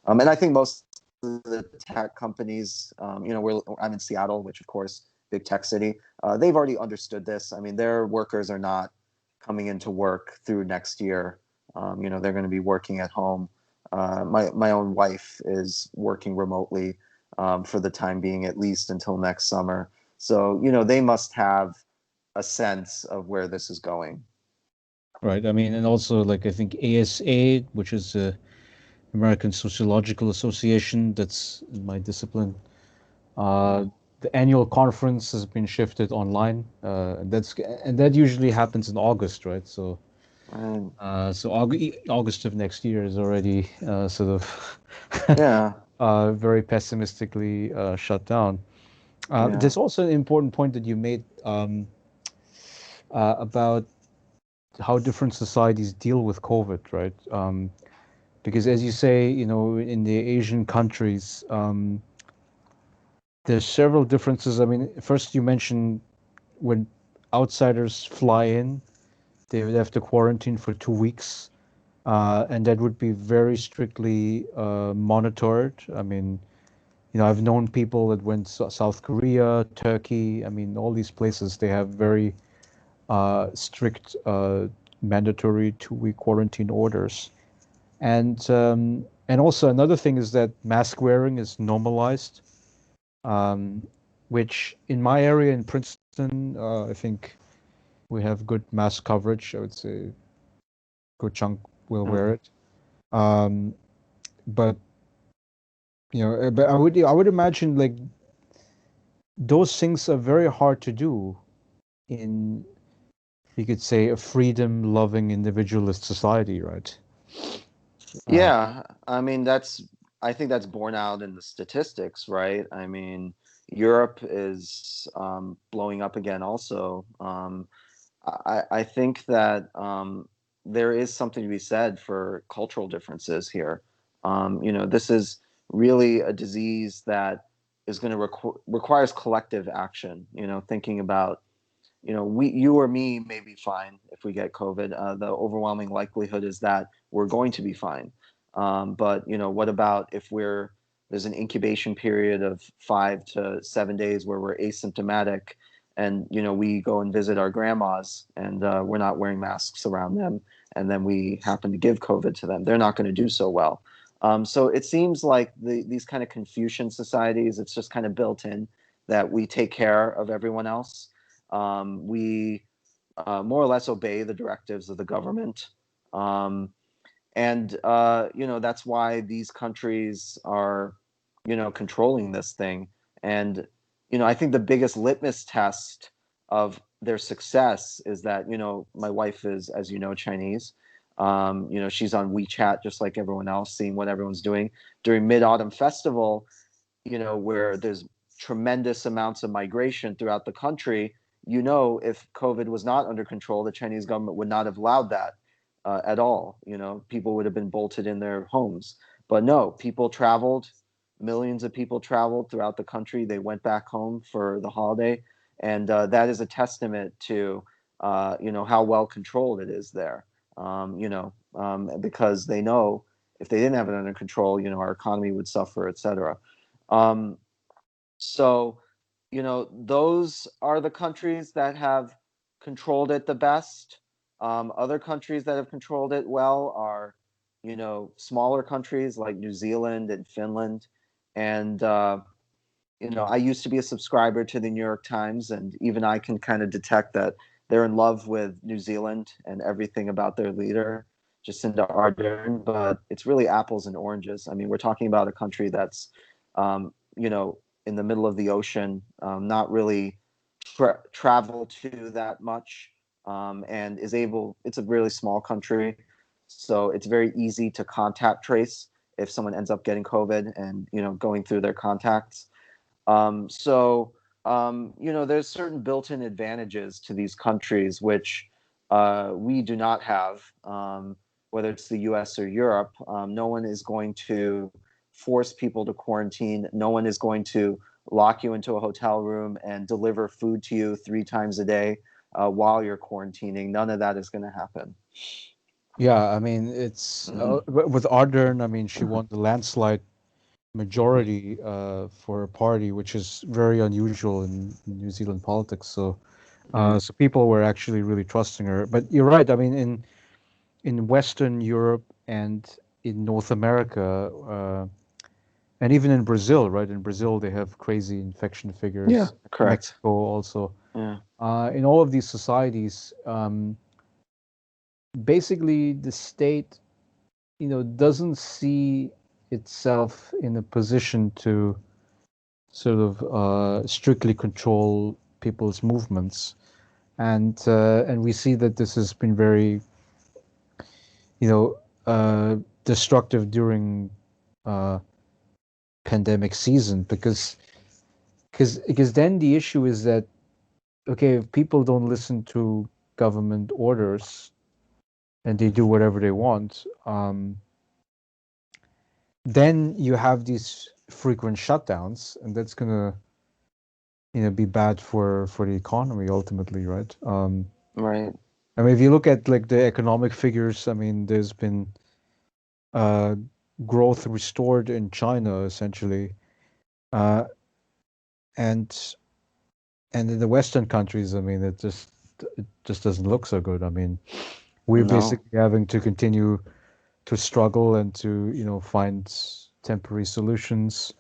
And I think most of the tech companies, I'm in Seattle, which of course, big tech city, they've already understood this. I mean, their workers are not coming into work through next year. They're going to be working at home. My own wife is working remotely, for the time being, at least until next summer. So, they must have a sense of where this is going. Right. I mean, and also like I think ASA, which is American Sociological Association, that's my discipline. Uh, the annual conference has been shifted online. And that usually happens in August, right? So Right. August of next year is already sort of Yeah. very pessimistically shut down. Yeah. There's also an important point that you made about how different societies deal with COVID, right? Because as you say, in the Asian countries, there's several differences. I mean, first you mentioned when outsiders fly in, they would have to quarantine for 2 weeks, and that would be very strictly monitored. I mean, I've known people that went South Korea, Turkey. I mean, all these places they have very strict mandatory 2-week quarantine orders. And also another thing is that mask wearing is normalized, which in my area in Princeton, I think we have good mask coverage. I would say good chunk will wear Mm. it. Um, but But I would imagine like those things are very hard to do in, you could say, a freedom loving individualist society, right? uh, Yeah, I mean I think that's borne out in the statistics, right? I mean, Europe is blowing up again also. I think that there is something to be said for cultural differences here. This is really a disease that is going to requires collective action. Thinking about, you or me may be fine if we get COVID. The overwhelming likelihood is that we're going to be fine. But what about if there's an incubation period of 5 to 7 days where we're asymptomatic, and we go and visit our grandmas, and we're not wearing masks around them, and then we happen to give COVID to them. They're not going to do so well. So it seems like these kind of Confucian societies, it's just kind of built in that we take care of everyone else. We more or less obey the directives of the government. Um, and that's why these countries are controlling this thing. And I think the biggest litmus test of their success is that my wife is, as you know, Chinese. She's on WeChat just like everyone else, seeing what everyone's doing during Mid-Autumn Festival, where there's tremendous amounts of migration throughout the country. If COVID was not under control, the Chinese government would not have allowed that at all. People would have been bolted in their homes. But no, people traveled. Millions of people traveled throughout the country. They went back home for the holiday, and that is a testament to how well controlled it is there. Because they know if they didn't have it under control, our economy would suffer, etc. Um, so, those are the countries that have controlled it the best. Other countries that have controlled it well are, smaller countries like New Zealand and Finland. And, I used to be a subscriber to the New York Times, and even I can kind of detect that they're in love with New Zealand and everything about their leader, Jacinda Ardern, but it's really apples and oranges. I mean, we're talking about a country that's, in the middle of the ocean, not really travel to that much, and it's a really small country. So it's very easy to contact trace if someone ends up getting COVID and, going through their contacts. There's certain built-in advantages to these countries which we do not have, whether it's the U.S. or Europe. No one is going to force people to quarantine. No one is going to lock you into a hotel room and deliver food to you 3 times a day while you're quarantining. None of that is going to happen. yeah, I mean, it's Hmm. with Ardern. I mean, she won the landslide majority for a party, which is very unusual in New Zealand politics. So, Yeah. so people were actually really trusting her. But you're right. I mean, in Western Europe and in North America, and even in Brazil, right? In Brazil, they have crazy infection Yeah. figures. Correct. Mexico also. Yeah. In all of these societies, basically the state, doesn't see itself in a position to sort of strictly control people's movements, and we see that this has been very, you know, destructive during uh, pandemic season because then the issue is that, okay, if people don't listen to government orders and they do whatever they want, then you have these frequent shutdowns, and that's gonna, be bad for the economy ultimately, right? Right. I mean, if you look at like the economic figures, I mean, there's been uh, growth restored in China essentially, uh, and and in the Western countries, I mean, it just doesn't look so good. I mean, we're No. basically having to continue to struggle and to, find temporary solutions.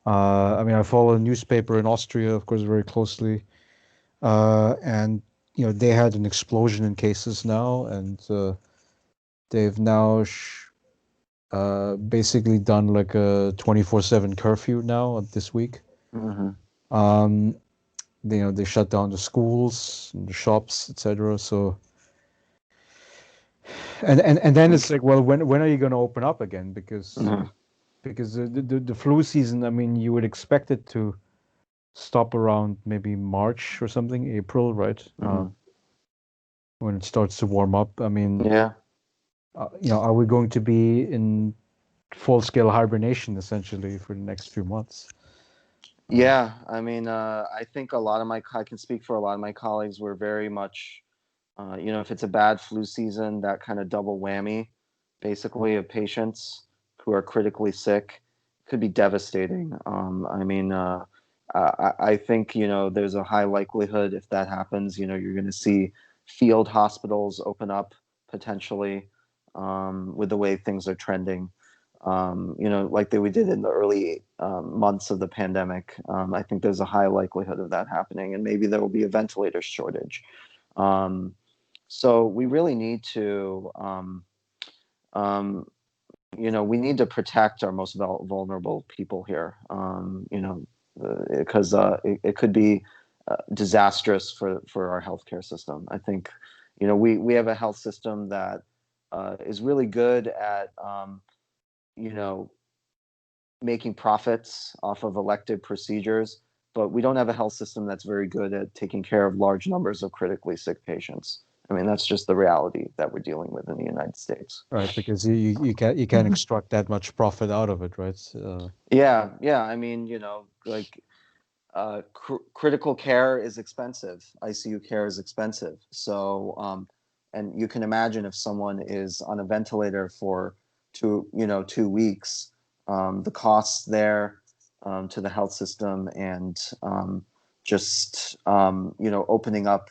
I mean, I follow a newspaper in Austria, of course, very closely, and they had an explosion in cases now, and they've now basically done like a 24/7 curfew now this week. Hmm. Um, they shut down the schools, and the shops, etc. So and then it's like, well, when are you going to open up again? Because the flu season, I mean, you would expect it to stop around maybe March or something, April, right? Hmm. When it starts to warm up. I mean, Yeah. are we going to be in full scale hibernation essentially for the next few months? Uh, Yeah, I mean, I think a lot of I can speak for a lot of my colleagues. We're very much, if it's a bad flu season, that kind of double whammy, basically, of patients who are critically sick could be devastating. I mean, I think, there's a high likelihood if that happens, you're going to see field hospitals open up potentially, with the way things are trending, like we did in the early months of the pandemic. I think there's a high likelihood of that happening, and maybe there will be a ventilator shortage. Um, so we really need to, um, we need to protect our most vulnerable people here, because it could be disastrous for our healthcare system. I think, we have a health system that is really good at, you know, making profits off of elective procedures, but we don't have a health system that's very good at taking care of large numbers of critically sick patients. I mean, that's just the reality that we're dealing with in the United States. right, because you can't extract that much profit out of it, right? Yeah, yeah. I mean, like critical care is expensive. ICU care is expensive. So, and you can imagine if someone is on a ventilator for 2 weeks, the costs there, to the health system, and just opening up,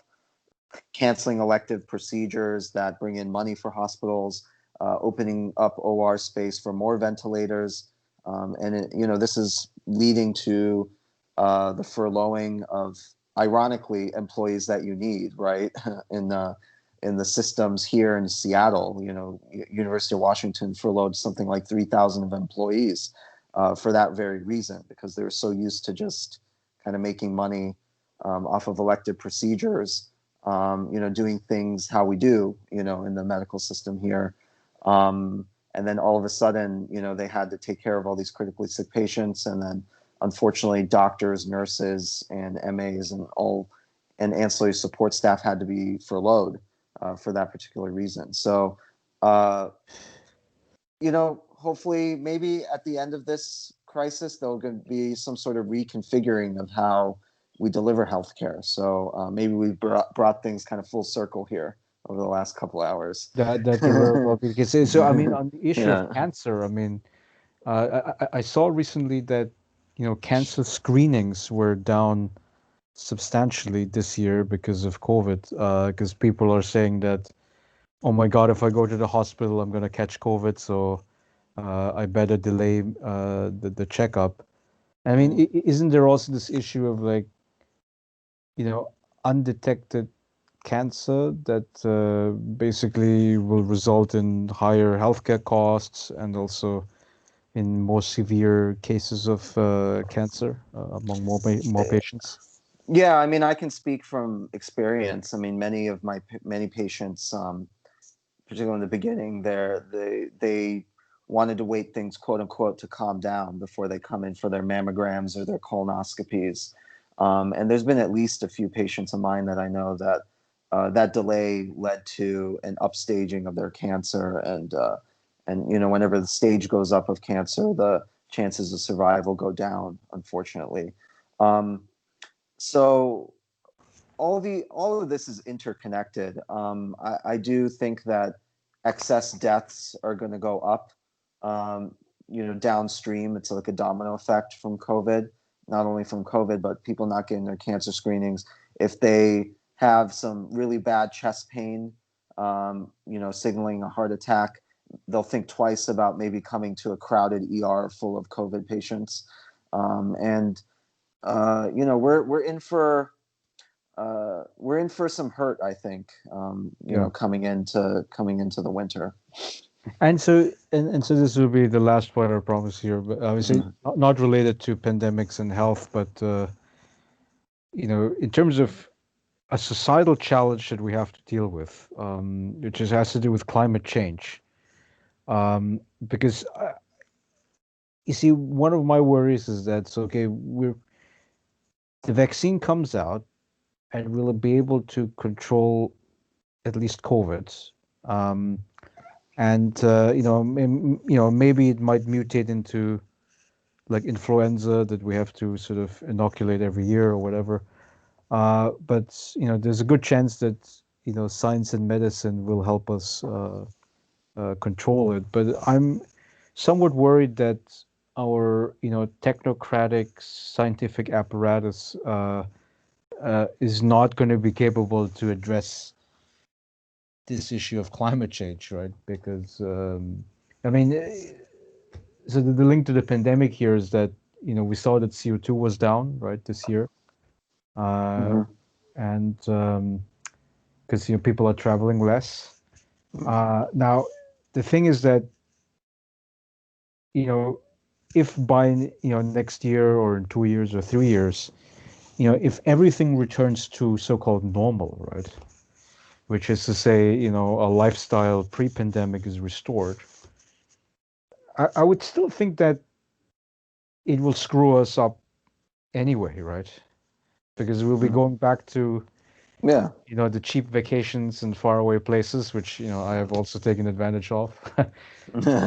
canceling elective procedures that bring in money for hospitals, opening up OR space for more ventilators, and this is leading to the furloughing of, ironically, employees that you need, right? In the systems here in Seattle, University of Washington furloughed something like 3,000 of employees, for that very reason, because they were so used to just kind of making money, off of elective procedures, doing things how we do, in the medical system here. And then all of a sudden, they had to take care of all these critically sick patients. And then unfortunately, doctors, nurses, and MAs and ancillary support staff had to be furloughed, for that particular reason. So, uh, hopefully, maybe at the end of this crisis, there'll be some sort of reconfiguring of how we deliver healthcare. So, maybe we brought things kind of full circle here over the last couple hours. That there will be because so I mean on the issue of Yeah. cancer, I mean I saw recently that cancer screenings were down substantially this year because of COVID. Because people are saying that, oh my God, if I go to the hospital, I'm gonna catch COVID, so I better delay the checkup. I mean, Mhm. isn't there also this issue of like undetected cancer that basically will result in higher healthcare costs and also in more severe cases of cancer among more patients. Yeah, I mean, I can speak from experience. I mean, many patients, particularly in the beginning, they wanted to wait things, quote unquote, to calm down before they come in for their mammograms or their colonoscopies. And there's been at least a few patients of mine that I know that that delay led to an upstaging of their cancer, and whenever the stage goes up of cancer, the chances of survival go down, unfortunately. Um, so all of this is interconnected. I do think that excess deaths are going to go up. Um, downstream, it's like a domino effect from COVID. Not only from COVID, but people not getting their cancer screenings. If they have some really bad chest pain, signaling a heart attack, they'll think twice about maybe coming to a crowded ER full of COVID patients. And we're in for some hurt, I think. Yeah. Coming into the winter. And so this will be the last point, I promise here, but obviously Mhm. not related to pandemics and health, but in terms of a societal challenge that we have to deal with, which has to do with climate change. Because you see, one of my worries is that okay, the vaccine comes out and we'll be able to control at least COVID. Um, and maybe it might mutate into like influenza that we have to sort of inoculate every year or whatever. But there's a good chance that science and medicine will help us control it. But I'm somewhat worried that our technocratic scientific apparatus is not going to be capable to address this issue of climate change, right? Because I mean, so the link to the pandemic here is that we saw that CO2 was down right this year, uh, Mhm. and because people are traveling less. Now, the thing is that you know if by next year or in 2 years or 3 years, if everything returns to so-called normal, right, which is to say, a lifestyle pre-pandemic is restored, I would still think that it will screw us up anyway, right? Because we'll be Mhm. going back to Yeah. the cheap vacations in faraway places, which I have also taken advantage of.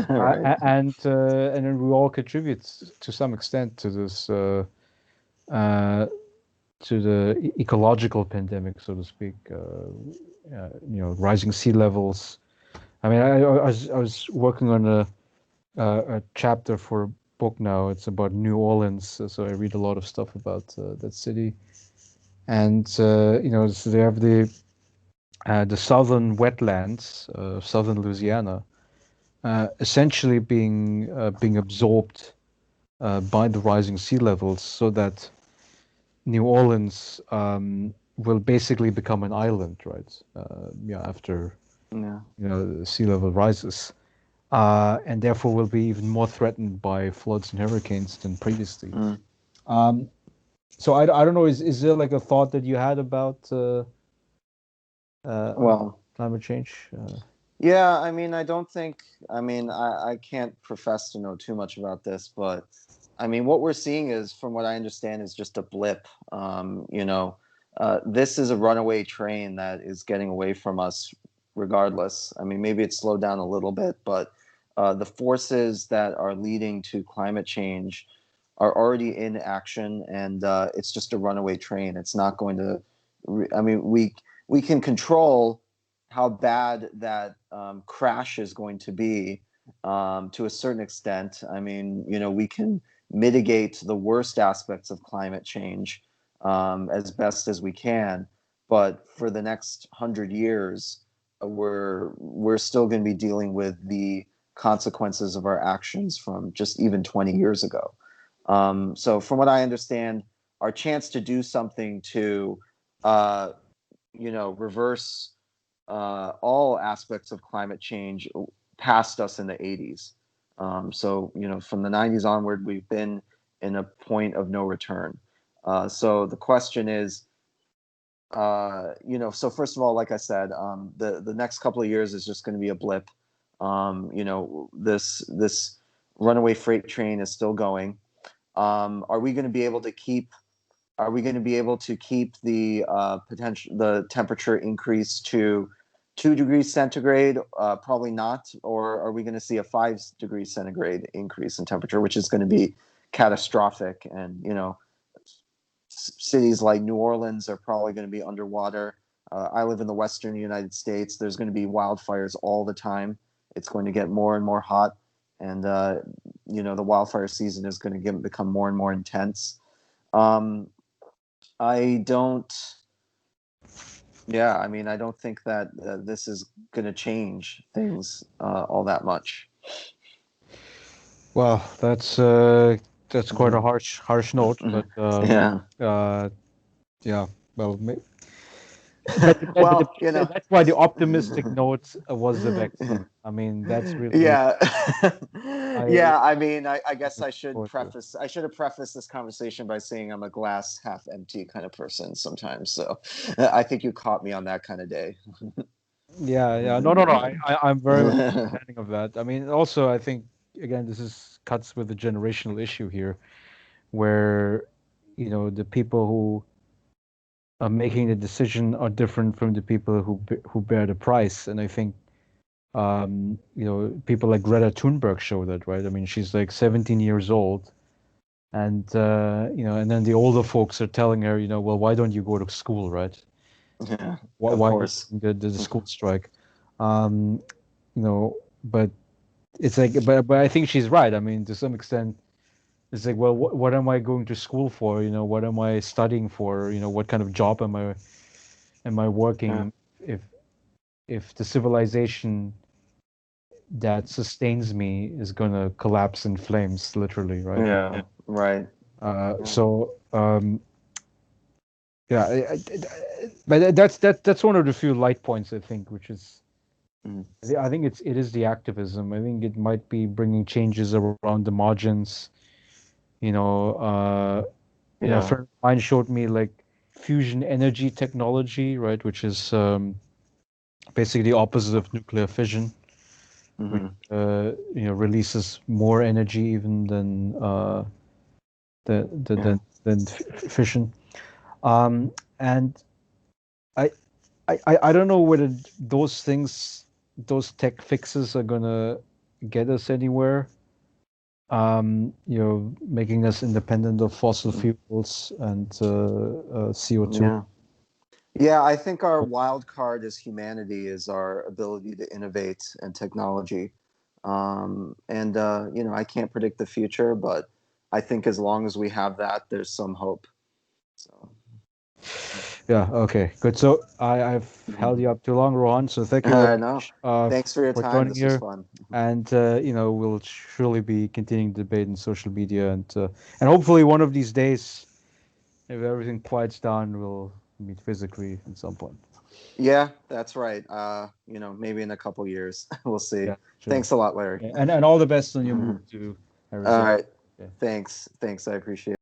Right. And then we all contribute to some extent to this uh, to the ecological pandemic, so to speak. Rising sea levels. I mean, I was working on a chapter for a book now. It's about New Orleans, so I read a lot of stuff about that city. And so they have the southern wetlands, southern Louisiana, essentially being absorbed by the rising sea levels, so that New Orleans will basically become an island, right? After Yeah. the sea level rises, and therefore will be even more threatened by floods and hurricanes than previously. Mm. Um, so I don't know. Is there like a thought that you had about Well, climate change? yeah, I mean, I don't think, I mean, I can't profess to know too much about this, but I mean, what we're seeing is, from what I understand, is just a blip. This is a runaway train that is getting away from us regardless. I mean, maybe it's slowed down a little bit, but the forces that are leading to climate change are already in action, and it's just a runaway train. It's not going to, I mean, we can control how bad that crash is going to be to a certain extent. I mean, we can mitigate the worst aspects of climate change as best as we can, but for the next 100 years, we're still going to be dealing with the consequences of our actions from just even 20 years ago. So, from what I understand, our chance to do something to, uh, reverse all aspects of climate change passed us in the 80s. So, from the 90s onward, we've been in a point of no return. So the question is, so first of all, like I said, the next couple of years is just going to be a blip. This runaway freight train is still going. Are we going to be able to keep are we going to be able to keep the temperature increase to 2 degrees centigrade? Probably not. Or are we going to see a 5 degrees centigrade increase in temperature, which is going to be catastrophic? And cities like New Orleans are probably going to be underwater. I live in the Western United States. There's going to be wildfires all the time. It's going to get more and more hot, and the wildfire season is going to become more and more intense. Um, I don't. Yeah, I mean, I don't think that this is going to change things all that much. Well, that's quite a Mhm. harsh note, but Yeah. uh, yeah. Well, Well, that's why the optimistic note was the vaccine. I mean, that's really yeah. I Yeah, I mean, I I'm guess looking forward to. I should have prefaced this conversation by saying I'm a glass half empty kind of person sometimes. So I think you caught me on that kind of day. Yeah, yeah. No, no, no. I'm very much understanding of that. I mean, also, I think again, this is cuts with the generational issue here, where the people who are making the decision are different from the people who bear the price. And I think people like Greta Thunberg show that, right? I mean, she's like 17 years old, and and then the older folks are telling her, well, why don't you go to school, right? Yeah, of Why are you course. doing the school strike? Um, but it's like, but I think she's right. I mean, to some extent, it's like, well, what am I going to school for? What am I studying for? What kind of job am I Yeah, working if the civilization that sustains me is gonna collapse in flames, literally, right? yeah, right. So yeah, but that's one of the few light points I think, which is Mm. I think it is the activism. I think it might be bringing changes around the margins. You know, a Yeah. friend of mine showed me like fusion energy technology, right, which is basically the opposite of nuclear fission, which Hmm. releases more energy even Yeah. than fission. And I, I don't know whether those things, those tech fixes are gonna get us anywhere. Making us independent of fossil Mm. fuels and CO2. Yeah. Yeah, I think our wild card as humanity is our ability to innovate and technology. And I can't predict the future, but I think as long as we have that, there's some hope. So, Yeah, okay, good. So I've held mhm. you up too long, Rohan. So thank you very No, much thanks for your for time. joining This was here. fun. And we'll surely be continuing the debate in social media, and hopefully one of these days, if everything quiets down, we'll meet physically at some point. Yeah, that's right. Maybe in a couple years. We'll see. Yeah, sure. Thanks a lot, Larry. Yeah, and all the best on your move All to Arizona. right. Okay. Thanks. Thanks. I appreciate it.